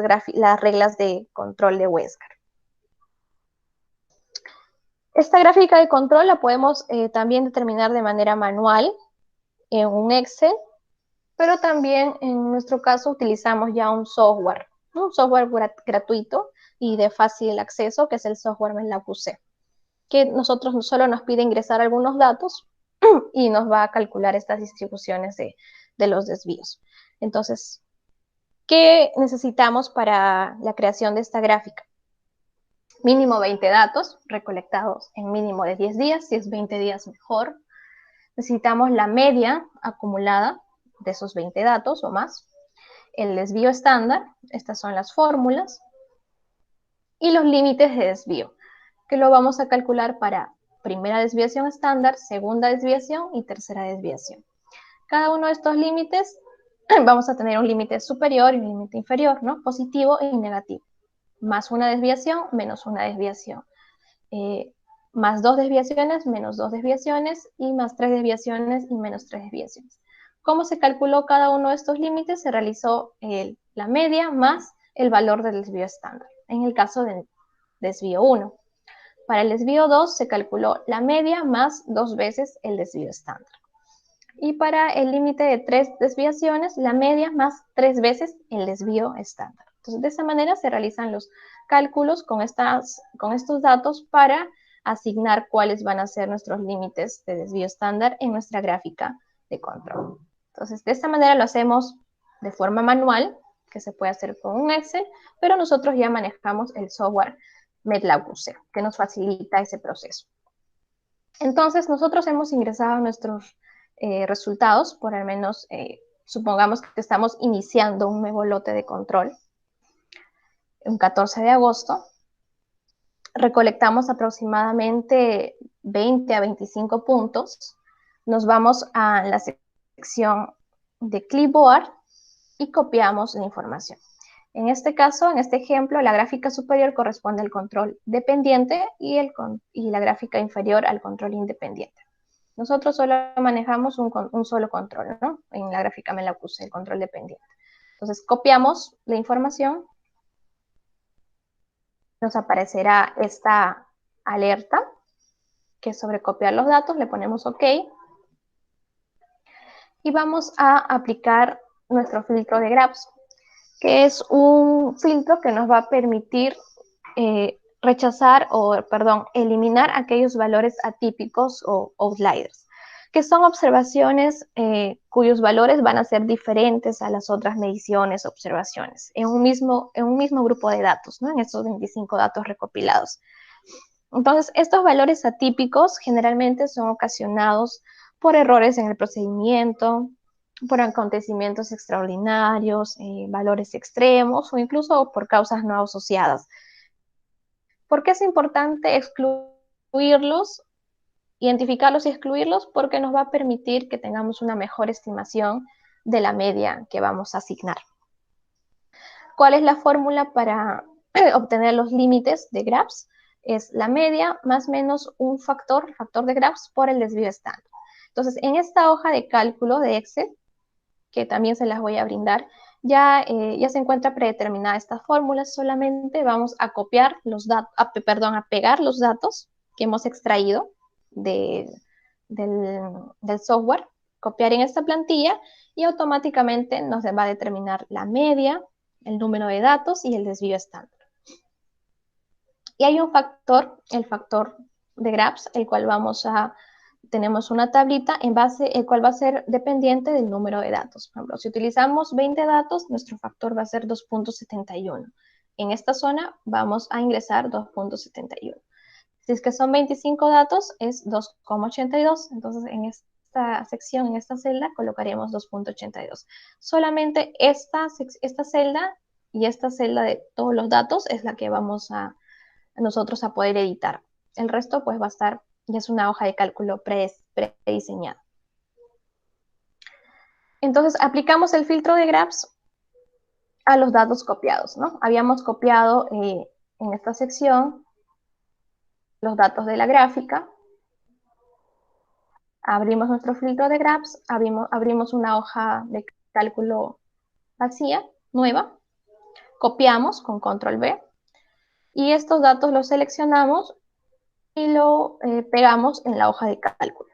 reglas de control de Westcard. Esta gráfica de control la podemos también determinar de manera manual en un Excel, pero también en nuestro caso utilizamos ya un software gratuito y de fácil acceso, que es el software MATLAB-QC, que nosotros solo nos pide ingresar algunos datos y nos va a calcular estas distribuciones de los desvíos. Entonces, ¿qué necesitamos para la creación de esta gráfica? Mínimo 20 datos recolectados en mínimo de 10 días, si es 20 días mejor. Necesitamos la media acumulada de esos 20 datos o más, el desvío estándar, estas son las fórmulas, y los límites de desvío, que lo vamos a calcular para primera desviación estándar, segunda desviación y tercera desviación. Cada uno de estos límites, vamos a tener un límite superior y un límite inferior, ¿no? Positivo y negativo. Más una desviación, menos una desviación. Más 2 desviaciones, menos 2 desviaciones, y más 3 desviaciones y menos 3 desviaciones. ¿Cómo se calculó cada uno de estos límites? Se realizó la media más el valor del desvío estándar, en el caso del desvío 1. Para el desvío 2 se calculó la media más 2 veces el desvío estándar. Y para el límite de 3 desviaciones, la media más 3 veces el desvío estándar. Entonces, de esa manera se realizan los cálculos con estos datos para asignar cuáles van a ser nuestros límites de desvío estándar en nuestra gráfica de control. Entonces, de esta manera lo hacemos de forma manual, que se puede hacer con un Excel, pero nosotros ya manejamos el software MATLAB-QC, que nos facilita ese proceso. Entonces, nosotros hemos ingresado nuestros resultados, por al menos supongamos que estamos iniciando un nuevo lote de control, un 14 de agosto, recolectamos aproximadamente 20 a 25 puntos, nos vamos a la sección de clipboard y copiamos la información. En este caso, en este ejemplo, la gráfica superior corresponde al control dependiente y la gráfica inferior al control independiente. Nosotros solo manejamos un solo control, ¿no? En la gráfica me la puse, el control dependiente. Entonces, copiamos la información. Nos aparecerá esta alerta, que es sobre copiar los datos. Le ponemos OK. Y vamos a aplicar nuestro filtro de graphs, que es un filtro que nos va a permitir eliminar aquellos valores atípicos o outliers, que son observaciones cuyos valores van a ser diferentes a las otras mediciones o observaciones en un mismo grupo de datos, ¿no? En estos 25 datos recopilados. Entonces, estos valores atípicos generalmente son ocasionados por errores en el procedimiento, por acontecimientos extraordinarios, valores extremos o incluso por causas no asociadas. ¿Por qué es importante excluirlos, identificarlos y excluirlos? Porque nos va a permitir que tengamos una mejor estimación de la media que vamos a asignar. ¿Cuál es la fórmula para obtener los límites de Grabs? Es la media más menos un factor, el factor de Grabs por el desvío estándar. Entonces, en esta hoja de cálculo de Excel, que también se las voy a brindar, ya se encuentra predeterminada esta fórmula, solamente vamos a copiar los datos, a pegar los datos que hemos extraído del software, copiar en esta plantilla y automáticamente nos va a determinar la media, el número de datos y el desvío estándar. Y hay un factor, el factor de Grabs, el cual tenemos una tablita en base, el cual va a ser dependiente del número de datos. Por ejemplo, si utilizamos 20 datos, nuestro factor va a ser 2.71. En esta zona vamos a ingresar 2.71. Si es que son 25 datos, es 2.82. Entonces, en esta sección, en esta celda, colocaremos 2.82. Solamente esta celda y esta celda de todos los datos es la que vamos nosotros a poder editar. El resto, pues, va a estar, ya es una hoja de cálculo prediseñada. Entonces, aplicamos el filtro de Grabs a los datos copiados, ¿no? Habíamos copiado en esta sección los datos de la gráfica. Abrimos nuestro filtro de Grabs, abrimos una hoja de cálculo vacía, nueva, copiamos con control V y estos datos los seleccionamos y lo pegamos en la hoja de cálculo.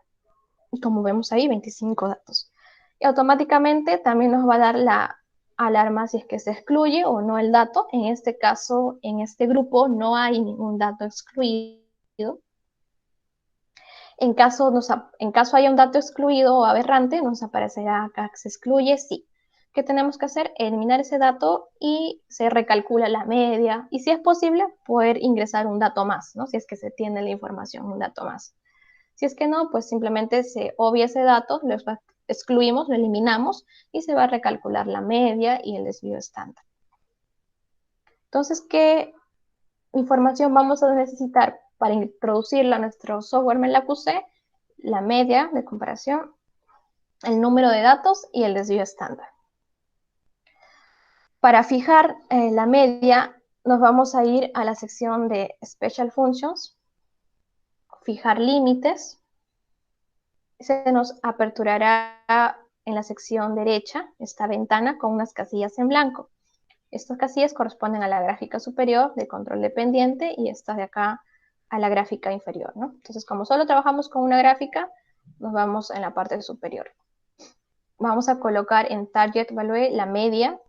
Y como vemos ahí, 25 datos. Y automáticamente también nos va a dar la alarma si es que se excluye o no el dato. En este caso, en este grupo no hay ningún dato excluido. En caso haya un dato excluido o aberrante, nos aparecerá acá que se excluye, sí. ¿Qué tenemos que hacer? Eliminar ese dato y se recalcula la media. Y si es posible, poder ingresar un dato más, ¿no? Si es que se tiene la información, un dato más. Si es que no, pues simplemente se obvia ese dato, lo excluimos, lo eliminamos y se va a recalcular la media y el desvío estándar. Entonces, ¿qué información vamos a necesitar para introducirla a nuestro software MLQC? La media de comparación, el número de datos y el desvío estándar. Para fijar la media, nos vamos a ir a la sección de Special Functions, fijar límites. Se nos aperturará en la sección derecha esta ventana con unas casillas en blanco. Estas casillas corresponden a la gráfica superior de control dependiente y estas de acá a la gráfica inferior, ¿no? Entonces, como solo trabajamos con una gráfica, nos vamos en la parte superior. Vamos a colocar en Target Value la media,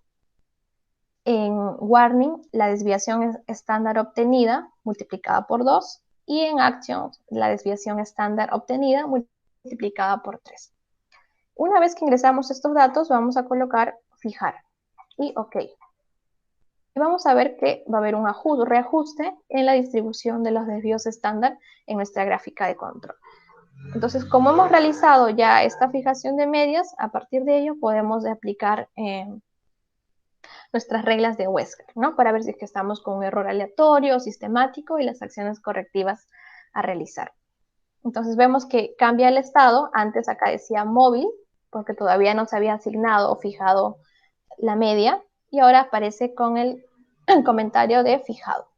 en Warning la desviación estándar obtenida multiplicada por 2 y en Action la desviación estándar obtenida multiplicada por 3. Una vez que ingresamos estos datos, vamos a colocar fijar y OK. Y vamos a ver que va a haber un reajuste en la distribución de los desvíos estándar en nuestra gráfica de control. Entonces, como hemos realizado ya esta fijación de medias, a partir de ello podemos aplicar nuestras reglas de Wesker, ¿no? Para ver si es que estamos con un error aleatorio o sistemático y las acciones correctivas a realizar. Entonces vemos que cambia el estado. Antes acá decía móvil, porque todavía no se había asignado o fijado la media, y ahora aparece con el comentario de fijado.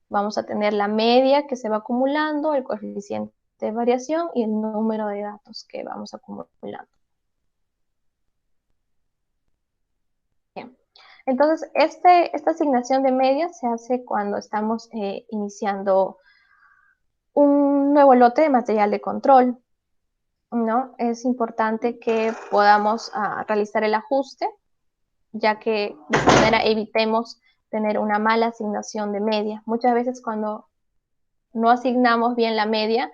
Vamos a tener la media que se va acumulando, el coeficiente de variación y el número de datos que vamos acumulando. Bien. Entonces, esta asignación de medias se hace cuando estamos iniciando un nuevo lote de material de control, ¿no? Es importante que podamos realizar el ajuste, ya que de esta manera evitemos tener una mala asignación de media. Muchas veces cuando no asignamos bien la media,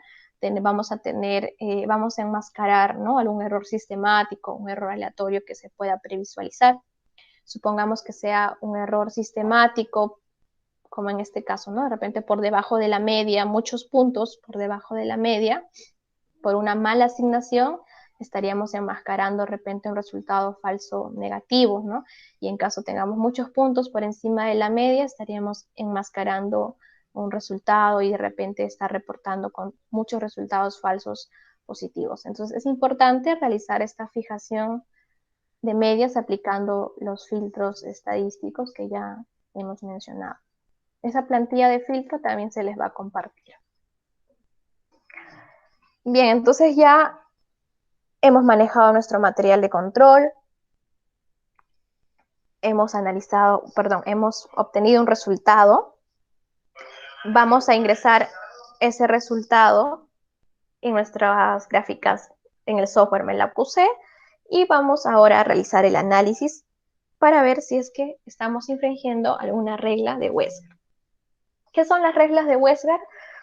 vamos a enmascarar, ¿no? Algún error sistemático, un error aleatorio que se pueda previsualizar. Supongamos que sea un error sistemático, como en este caso, ¿no? De repente por debajo de la media, muchos puntos por debajo de la media, por una mala asignación, estaríamos enmascarando de repente un resultado falso negativo, ¿no? Y en caso tengamos muchos puntos por encima de la media, estaríamos enmascarando un resultado y de repente está reportando con muchos resultados falsos positivos. Entonces es importante realizar esta fijación de medias aplicando los filtros estadísticos que ya hemos mencionado. Esa plantilla de filtro también se les va a compartir. Bien, entonces ya hemos manejado nuestro material de control, hemos obtenido un resultado. Vamos a ingresar ese resultado en nuestras gráficas en el software MATLAB QC y vamos ahora a realizar el análisis para ver si es que estamos infringiendo alguna regla de Wessler. ¿Qué son las reglas de Wessler?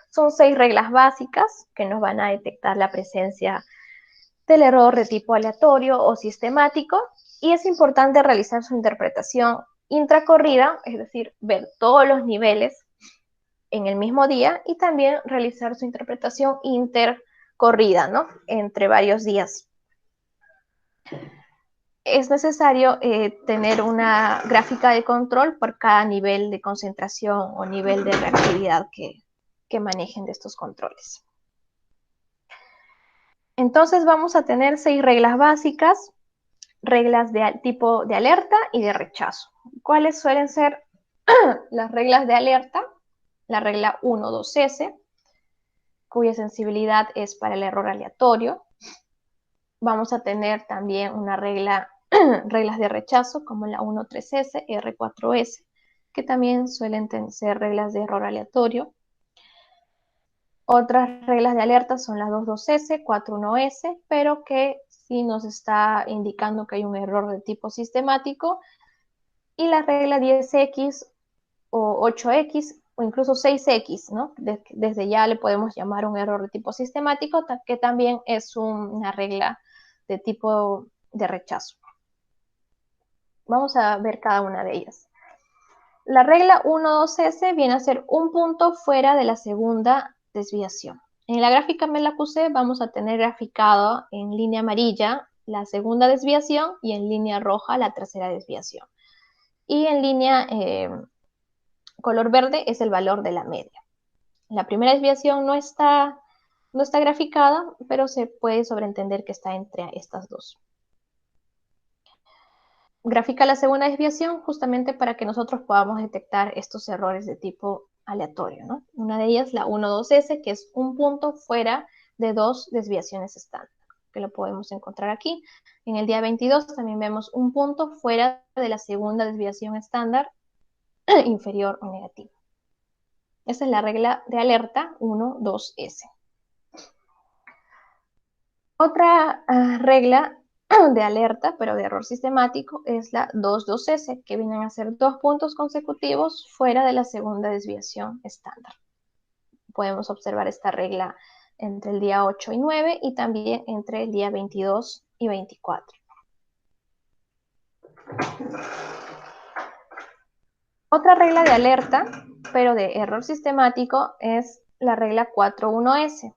Son 6 reglas básicas que nos van a detectar la presencia del error de tipo aleatorio o sistemático, y es importante realizar su interpretación intracorrida, es decir, ver todos los niveles en el mismo día, y también realizar su interpretación intercorrida, ¿no? Entre varios días. Es necesario tener una gráfica de control por cada nivel de concentración o nivel de reactividad que manejen de estos controles. Entonces vamos a tener 6 reglas básicas, reglas de tipo de alerta y de rechazo. ¿Cuáles suelen ser las reglas de alerta? La regla 1.2s, cuya sensibilidad es para el error aleatorio. Vamos a tener también una reglas de rechazo como la 1.3s, R4s, que también suelen ser reglas de error aleatorio. Otras reglas de alerta son las 2.2s, 4.1s, pero que sí nos está indicando que hay un error de tipo sistemático. Y la regla 10x o 8x o incluso 6x, ¿no? Desde ya le podemos llamar un error de tipo sistemático, que también es una regla de tipo de rechazo. Vamos a ver cada una de ellas. La regla 1.2s viene a ser un punto fuera de la segunda desviación. En la gráfica MATLAB QC vamos a tener graficado en línea amarilla la segunda desviación y en línea roja la tercera desviación. Y en línea color verde es el valor de la media. La primera desviación no está graficada, pero se puede sobreentender que está entre estas dos. Grafica la segunda desviación justamente para que nosotros podamos detectar estos errores de tipo aleatorio, ¿no? Una de ellas, la 1.2s, que es un punto fuera de 2 desviaciones estándar, que lo podemos encontrar aquí. En el día 22 también vemos un punto fuera de la segunda desviación estándar inferior o negativa. Esa es la regla de alerta 1.2s. Otra regla de alerta, pero de error sistemático, es la 2.2s, que vienen a ser 2 puntos consecutivos fuera de la segunda desviación estándar. Podemos observar esta regla entre el día 8 y 9 y también entre el día 22 y 24. Otra regla de alerta, pero de error sistemático, es la regla 4.1s,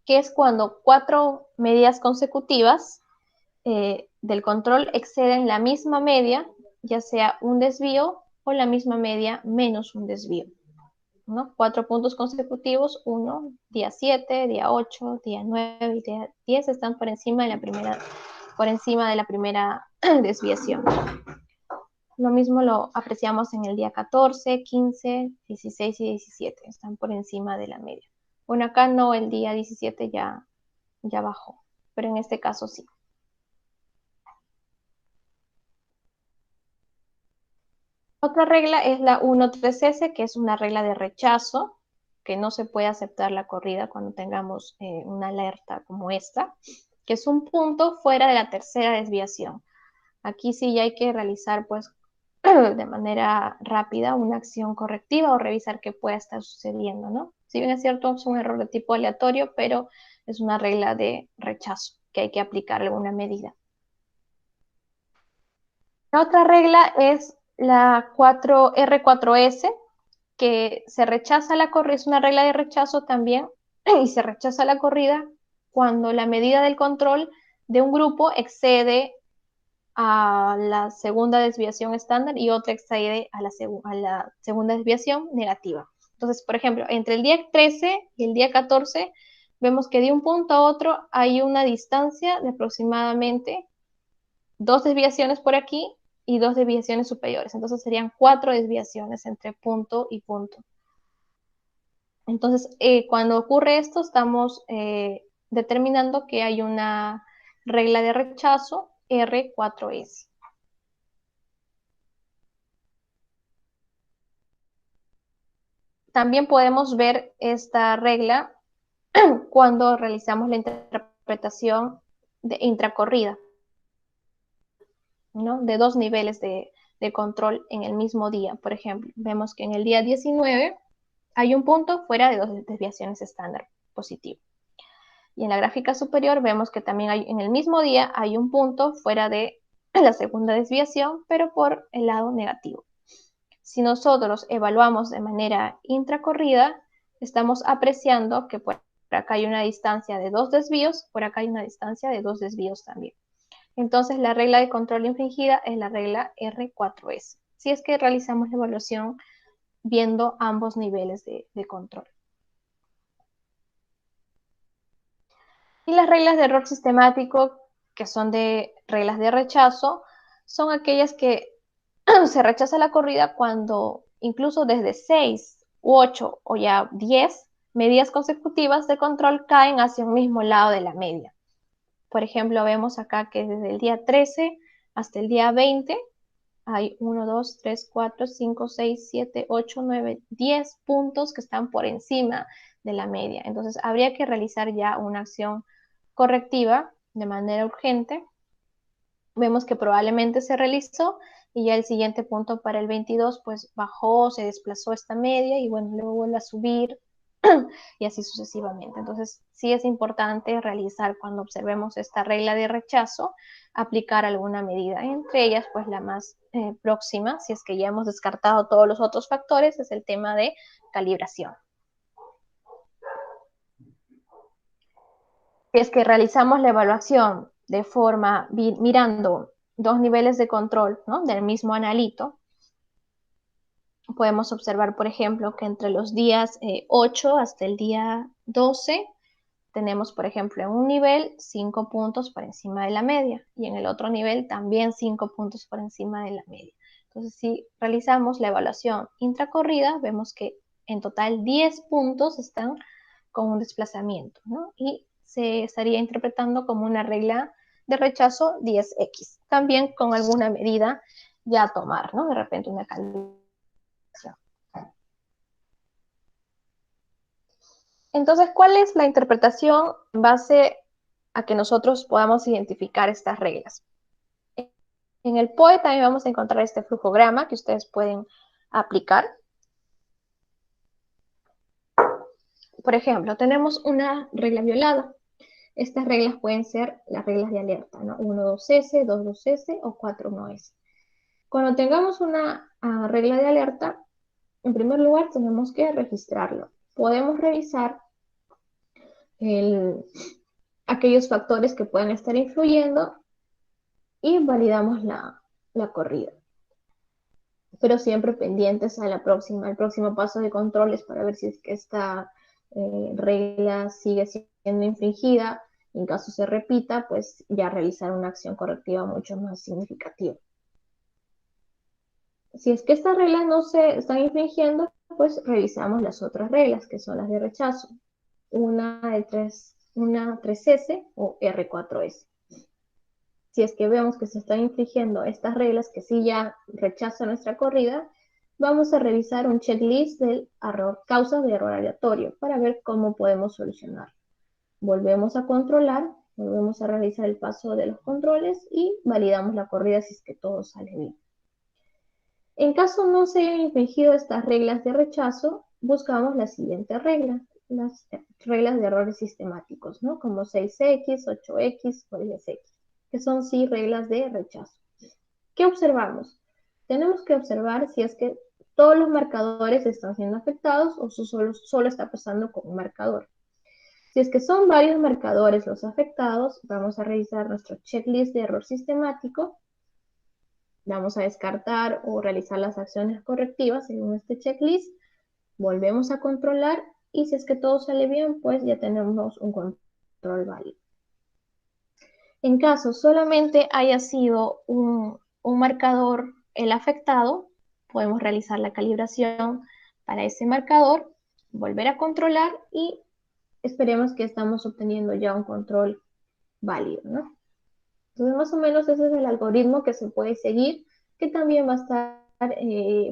que es cuando 4 medidas consecutivas del control exceden la misma media, ya sea un desvío o la misma media menos un desvío, ¿no? 4 puntos consecutivos, 1, día 7, día 8, día 9 y día 10 están por encima de la primera desviación. Lo mismo lo apreciamos en el día 14, 15, 16 y 17, están por encima de la media. Bueno, acá no, el día 17 ya bajó, pero en este caso sí. Otra regla es la 1.3s, que es una regla de rechazo, que no se puede aceptar la corrida cuando tengamos una alerta como esta, que es un punto fuera de la tercera desviación. Aquí sí ya hay que realizar, pues, de manera rápida una acción correctiva o revisar qué pueda estar sucediendo, ¿no? Si bien es cierto, es un error de tipo aleatorio, pero es una regla de rechazo que hay que aplicar alguna medida. La otra regla es la R4S, que se rechaza la corrida, es una regla de rechazo también, y se rechaza la corrida cuando la medida del control de un grupo excede a la segunda desviación estándar y otra excede a la segunda desviación negativa. Entonces, por ejemplo, entre el día 13 y el día 14, vemos que de un punto a otro hay una distancia de aproximadamente 2 desviaciones por aquí y 2 desviaciones superiores. Entonces serían 4 desviaciones entre punto y punto. Entonces, cuando ocurre esto, estamos determinando que hay una regla de rechazo R4S. También podemos ver esta regla cuando realizamos la interpretación de intracorrida, ¿no? De 2 niveles de control en el mismo día. Por ejemplo, vemos que en el día 19 hay un punto fuera de 2 desviaciones estándar positivo. Y en la gráfica superior vemos que también en el mismo día hay un punto fuera de la segunda desviación, pero por el lado negativo. Si nosotros evaluamos de manera intracorrida, estamos apreciando que por acá hay una distancia de 2 desvíos, por acá hay una distancia de 2 desvíos también. Entonces la regla de control infringida es la regla R4S, si es que realizamos la evaluación viendo ambos niveles de control. Y las reglas de error sistemático, que son de reglas de rechazo, son aquellas que se rechaza la corrida cuando incluso desde 6 u 8 o ya 10 medidas consecutivas de control caen hacia un mismo lado de la media. Por ejemplo, vemos acá que desde el día 13 hasta el día 20 hay 1, 2, 3, 4, 5, 6, 7, 8, 9, 10 puntos que están por encima de la media. Entonces, habría que realizar ya una acción correctiva de manera urgente. Vemos que probablemente se realizó y ya el siguiente punto para el 22 pues bajó, se desplazó esta media y bueno, luego vuelve a subir y así sucesivamente. Entonces sí es importante realizar cuando observemos esta regla de rechazo, aplicar alguna medida, entre ellas pues la más próxima, si es que ya hemos descartado todos los otros factores, es el tema de calibración. Si es que realizamos la evaluación de forma mirando 2 niveles de control, ¿no?, del mismo analito, podemos observar, por ejemplo, que entre los días 8 hasta el día 12 tenemos, por ejemplo, en un nivel 5 puntos por encima de la media y en el otro nivel también 5 puntos por encima de la media. Entonces, si realizamos la evaluación intracorrida, vemos que en total 10 puntos están con un desplazamiento, ¿no? Y se estaría interpretando como una regla de rechazo 10X. También con alguna medida ya a tomar, ¿no? De repente una calibración. Entonces, ¿cuál es la interpretación en base a que nosotros podamos identificar estas reglas? En el POE también vamos a encontrar este flujograma que ustedes pueden aplicar. Por ejemplo, tenemos una regla violada. Estas reglas pueden ser las reglas de alerta, ¿no? 1.2S, 2.2S o 4.1S. Cuando tengamos una regla de alerta, en primer lugar tenemos que registrarlo. Podemos revisar aquellos factores que pueden estar influyendo y validamos la corrida. Pero siempre pendientes al próximo paso de controles para ver si es que esta regla sigue siendo infringida. En caso se repita, pues ya realizar una acción correctiva mucho más significativa. Si es que estas reglas no se están infringiendo, pues revisamos las otras reglas, que son las de rechazo. Una 3S o R4S. Si es que vemos que se están infringiendo estas reglas que sí ya rechazan nuestra corrida, vamos a revisar un checklist de causas de error aleatorio para ver cómo podemos solucionar. Volvemos a controlar, volvemos a realizar el paso de los controles y validamos la corrida si es que todo sale bien. En caso no se hayan infringido estas reglas de rechazo, buscamos la siguiente regla, las reglas de errores sistemáticos, ¿no? Como 6X, 8X o 10X, que son sí reglas de rechazo. ¿Qué observamos? Tenemos que observar si es que todos los marcadores están siendo afectados o solo está pasando con un marcador. Si es que son varios marcadores los afectados, vamos a revisar nuestro checklist de error sistemático. Vamos a descartar o realizar las acciones correctivas según este checklist. Volvemos a controlar y si es que todo sale bien, pues ya tenemos un control válido. En caso solamente haya sido un marcador el afectado, podemos realizar la calibración para ese marcador, volver a controlar y esperemos que estamos obteniendo ya un control válido, ¿no? Entonces, más o menos ese es el algoritmo que se puede seguir, que también va a estar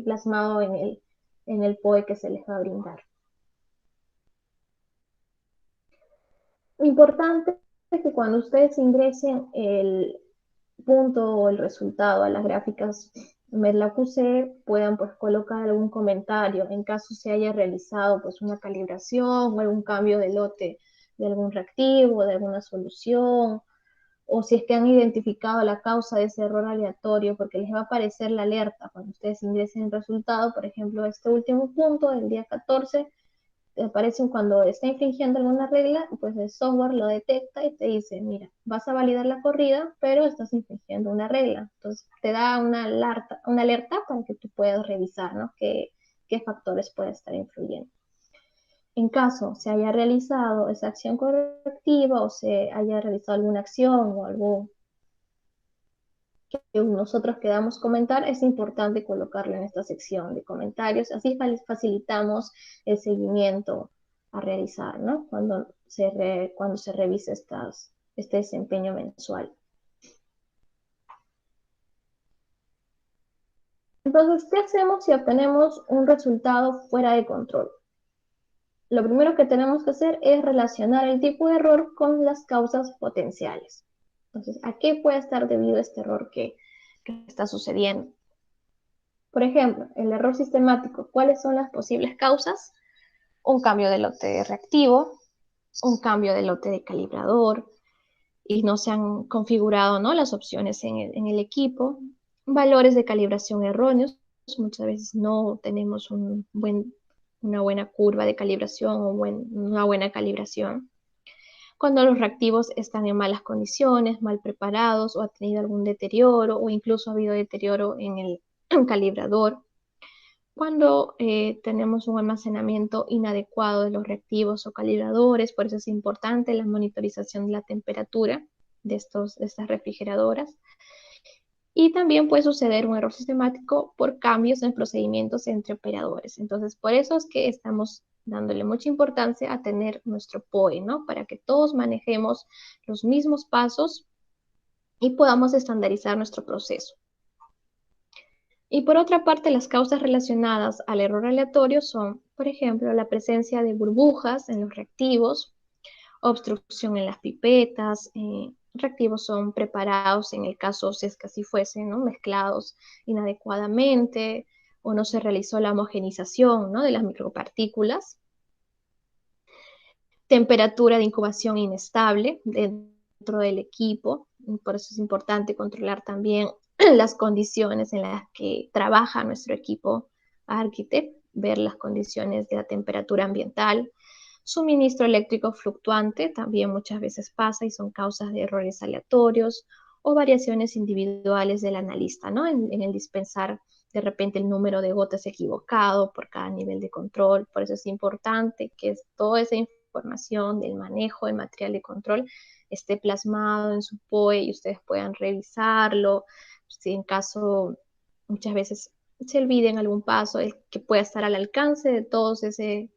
plasmado en el POE que se les va a brindar. Importante es que cuando ustedes ingresen el punto o el resultado a las gráficas MATLAB-QC puedan pues colocar algún comentario en caso se haya realizado pues una calibración o algún cambio de lote de algún reactivo, de alguna solución, o si es que han identificado la causa de ese error aleatorio, porque les va a aparecer la alerta cuando ustedes ingresen el resultado. Por ejemplo, este último punto del día 14 te aparecen cuando está infringiendo alguna regla, pues el software lo detecta y te dice, mira, vas a validar la corrida, pero estás infringiendo una regla. Entonces te da una alerta para que tú puedas revisar, ¿no? qué factores puede estar influyendo. En caso se haya realizado esa acción correctiva o se haya realizado alguna acción o algo que nosotros queramos comentar, es importante colocarlo en esta sección de comentarios. Así facilitamos el seguimiento a realizar, ¿no? Cuando se revise este desempeño mensual. Entonces, ¿qué hacemos si obtenemos un resultado fuera de control? Lo primero que tenemos que hacer es relacionar el tipo de error con las causas potenciales. Entonces, ¿a qué puede estar debido este error que está sucediendo? Por ejemplo, el error sistemático. ¿Cuáles son las posibles causas? Un cambio de lote reactivo, un cambio de lote de calibrador, y no se han configurado, ¿no?, las opciones en el equipo, valores de calibración erróneos. Muchas veces no tenemos una buena curva de calibración o una buena calibración. Cuando los reactivos están en malas condiciones, mal preparados, o ha tenido algún deterioro, o incluso ha habido deterioro en el calibrador. Cuando tenemos un almacenamiento inadecuado de los reactivos o calibradores, por eso es importante la monitorización de la temperatura de estas refrigeradoras. Y también puede suceder un error sistemático por cambios en procedimientos entre operadores. Entonces, por eso es que estamos dándole mucha importancia a tener nuestro POE, ¿no? Para que todos manejemos los mismos pasos y podamos estandarizar nuestro proceso. Y por otra parte, las causas relacionadas al error aleatorio son, por ejemplo, la presencia de burbujas en los reactivos, obstrucción en las pipetas, reactivos son preparados, en el caso si es que así fuesen, ¿no?, mezclados inadecuadamente, o no se realizó la homogenización, ¿no?, de las micropartículas. Temperatura de incubación inestable dentro del equipo, por eso es importante controlar también las condiciones en las que trabaja nuestro equipo Architect, ver las condiciones de la temperatura ambiental. Suministro eléctrico fluctuante también muchas veces pasa y son causas de errores aleatorios o variaciones individuales del analista, ¿no?, en el dispensar de repente el número de gotas equivocado por cada nivel de control. Por eso es importante que toda esa información del manejo del material de control esté plasmado en su POE y ustedes puedan revisarlo. Si en caso muchas veces se olviden algún paso, que pueda estar al alcance de todos ese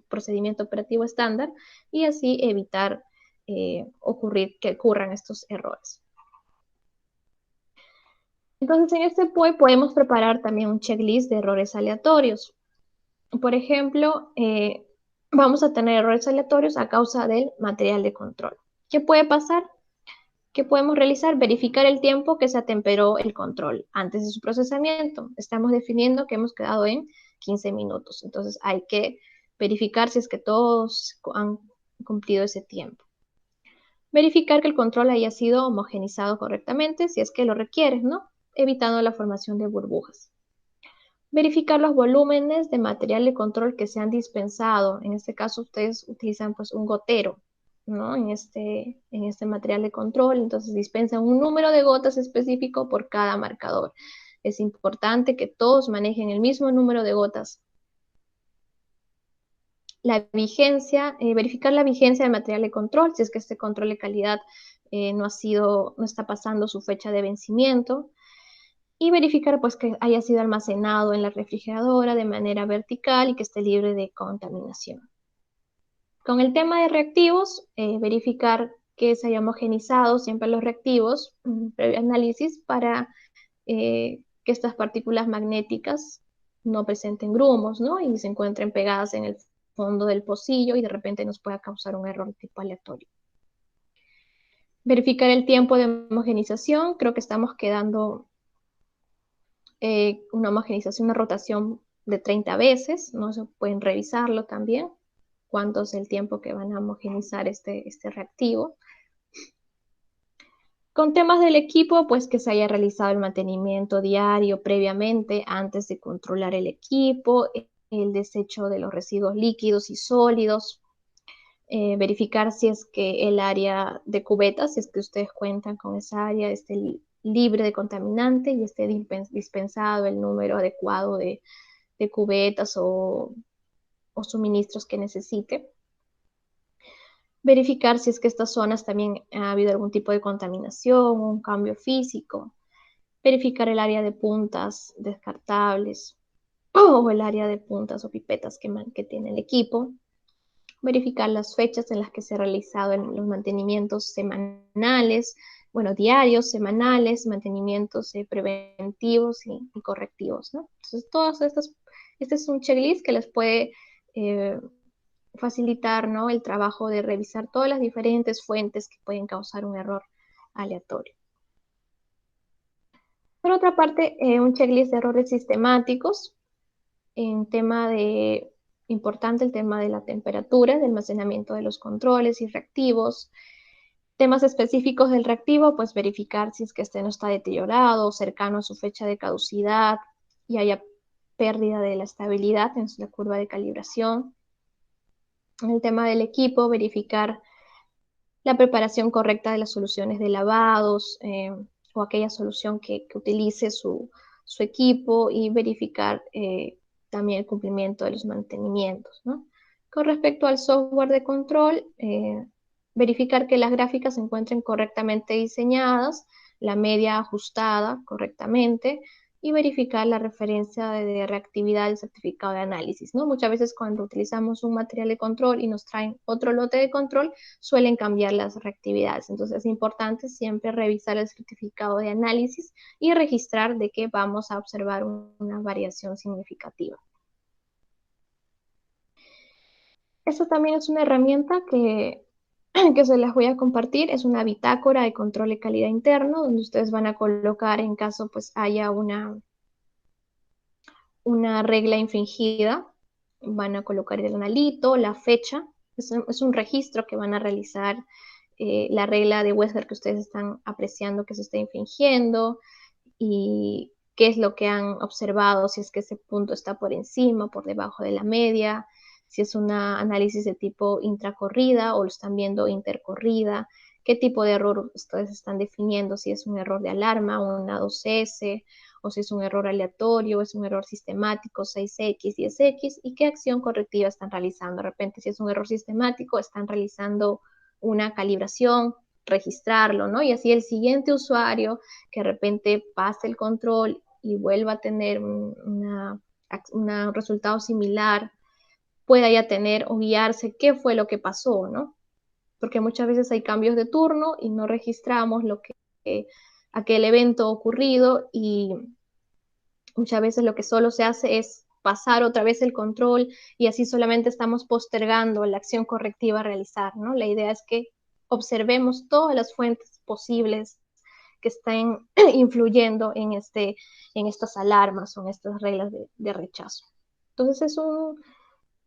procedimiento operativo estándar, y así evitar que ocurran estos errores. Entonces, en este POE podemos preparar también un checklist de errores aleatorios. Por ejemplo, vamos a tener errores aleatorios a causa del material de control. ¿Qué puede pasar? ¿Qué podemos realizar? Verificar el tiempo que se atemperó el control antes de su procesamiento. Estamos definiendo que hemos quedado en 15 minutos. Entonces hay que verificar si es que todos han cumplido ese tiempo. Verificar que el control haya sido homogenizado correctamente, si es que lo requiere, ¿no?, evitando la formación de burbujas. Verificar los volúmenes de material de control que se han dispensado. En este caso ustedes utilizan pues un gotero, ¿no?, en este material de control. Entonces dispensan un número de gotas específico por cada marcador. Es importante que todos manejen el mismo número de gotas. La vigencia, verificar la vigencia del material de control, si es que este control de calidad no está pasando su fecha de vencimiento, y verificar pues que haya sido almacenado en la refrigeradora de manera vertical y que esté libre de contaminación. Con el tema de reactivos, verificar que se haya homogenizado siempre los reactivos, previo análisis, para que estas partículas magnéticas no presenten grumos, ¿no? Y se encuentren pegadas en el fondo del pocillo y de repente nos pueda causar un error tipo aleatorio. Verificar el tiempo de homogenización, creo que estamos quedando una homogenización, una rotación de 30 veces, ¿no? Eso pueden revisarlo también, cuánto es el tiempo que van a homogenizar este reactivo. Con temas del equipo, pues que se haya realizado el mantenimiento diario previamente antes de controlar el equipo, el desecho de los residuos líquidos y sólidos, verificar si es que el área de cubetas, si es que ustedes cuentan con esa área, esté libre de contaminante y esté dispensado el número adecuado de cubetas o suministros que necesite. Verificar si es que estas zonas también ha habido algún tipo de contaminación, un cambio físico. Verificar el área de puntas descartables o el área de puntas o pipetas que tiene el equipo. Verificar las fechas en las que se ha realizado los mantenimientos semanales, diarios, semanales, mantenimientos preventivos y correctivos, ¿no? Entonces, todas estas, este es un checklist que les puede facilitar, ¿no?, el trabajo de revisar todas las diferentes fuentes que pueden causar un error aleatorio. Por otra parte, un checklist de errores sistemáticos. Importante el tema de la temperatura, de almacenamiento de los controles y reactivos. Temas específicos del reactivo, pues verificar si es que este no está deteriorado, cercano a su fecha de caducidad y haya pérdida de la estabilidad en la curva de calibración. En el tema del equipo, verificar la preparación correcta de las soluciones de lavados o aquella solución que utilice su equipo, y verificar también el cumplimiento de los mantenimientos, ¿no? Con respecto al software de control, verificar que las gráficas se encuentren correctamente diseñadas, la media ajustada correctamente, y verificar la referencia de reactividad del certificado de análisis, ¿no? Muchas veces cuando utilizamos un material de control y nos traen otro lote de control, suelen cambiar las reactividades. Entonces es importante siempre revisar el certificado de análisis y registrar de que vamos a observar una variación significativa. Esta también es una herramienta que se las voy a compartir. Es una bitácora de control de calidad interno, donde ustedes van a colocar, en caso pues haya una regla infringida, van a colocar el analito, la fecha. Es un registro que van a realizar, la regla de Westberg que ustedes están apreciando que se está infringiendo, y qué es lo que han observado, si es que ese punto está por encima o por debajo de la media, si es un análisis de tipo intracorrida o lo están viendo intercorrida, qué tipo de error ustedes están definiendo, si es un error de alarma, una 2S, o si es un error aleatorio, es un error sistemático, 6X, 10X, y qué acción correctiva están realizando. De repente, si es un error sistemático, están realizando una calibración, registrarlo, ¿no? Y así el siguiente usuario que de repente pase el control y vuelva a tener un resultado similar, pueda ya tener o guiarse qué fue lo que pasó, ¿no? Porque muchas veces hay cambios de turno y no registramos aquel evento ocurrido, y muchas veces lo que solo se hace es pasar otra vez el control y así solamente estamos postergando la acción correctiva a realizar, ¿no? La idea es que observemos todas las fuentes posibles que estén influyendo en estas alarmas o en estas reglas de rechazo. Entonces es un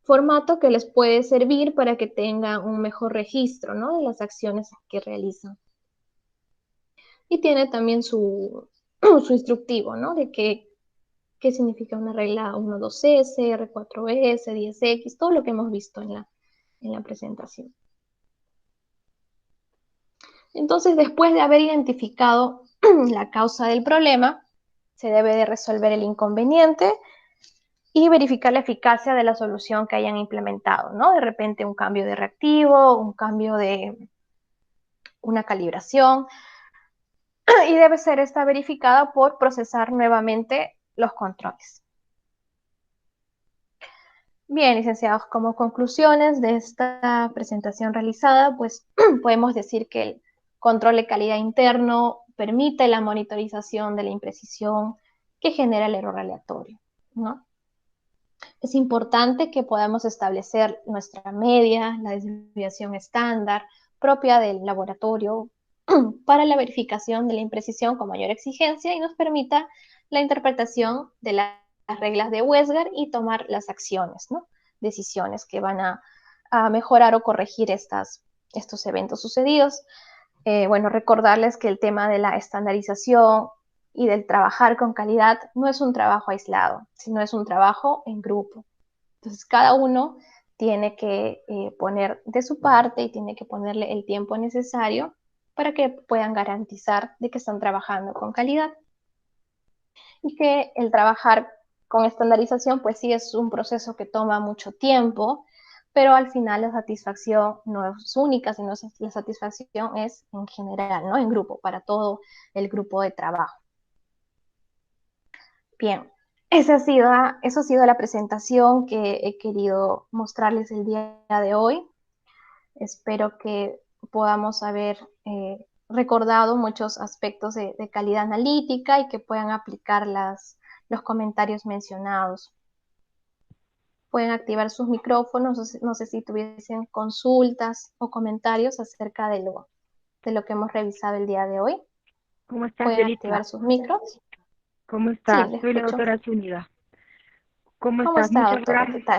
formato que les puede servir para que tengan un mejor registro, ¿no?, de las acciones que realizan. Y tiene también su instructivo, ¿no?, de qué significa una regla 1.2S, R4S, 10X, todo lo que hemos visto en la presentación. Entonces, después de haber identificado la causa del problema, se debe de resolver el inconveniente y verificar la eficacia de la solución que hayan implementado, ¿no? De repente un cambio de reactivo, un cambio de una calibración y debe ser esta verificada por procesar nuevamente los controles. Bien, licenciados, como conclusiones de esta presentación realizada, pues podemos decir que el control de calidad interno permite la monitorización de la imprecisión que genera el error aleatorio, ¿no? Es importante que podamos establecer nuestra media, la desviación estándar propia del laboratorio para la verificación de la imprecisión con mayor exigencia y nos permita la interpretación de las reglas de Westgard y tomar las acciones, ¿no? Decisiones que van a mejorar o corregir estos eventos sucedidos. Bueno, recordarles que el tema de la estandarización y del trabajar con calidad no es un trabajo aislado, sino es un trabajo en grupo. Entonces, cada uno tiene que poner de su parte y tiene que ponerle el tiempo necesario para que puedan garantizar de que están trabajando con calidad. Y que el trabajar con estandarización, pues sí es un proceso que toma mucho tiempo, pero al final la satisfacción no es única, sino la satisfacción es en general, ¿no? En grupo, para todo el grupo de trabajo. Bien, eso ha sido la presentación que he querido mostrarles el día de hoy. Espero que podamos haber recordado muchos aspectos de calidad analítica y que puedan aplicar los comentarios mencionados. Pueden activar sus micrófonos, no sé si tuviesen consultas o comentarios acerca de lo que hemos revisado el día de hoy. ¿Cómo estás, Pueden Yelitza? activar sus micros. ¿Cómo estás? Sí, les Soy la escucho. doctora Zúñiga. ¿Cómo ¿Cómo estás? está, Muchas doctora? gracias. ¿Qué tal?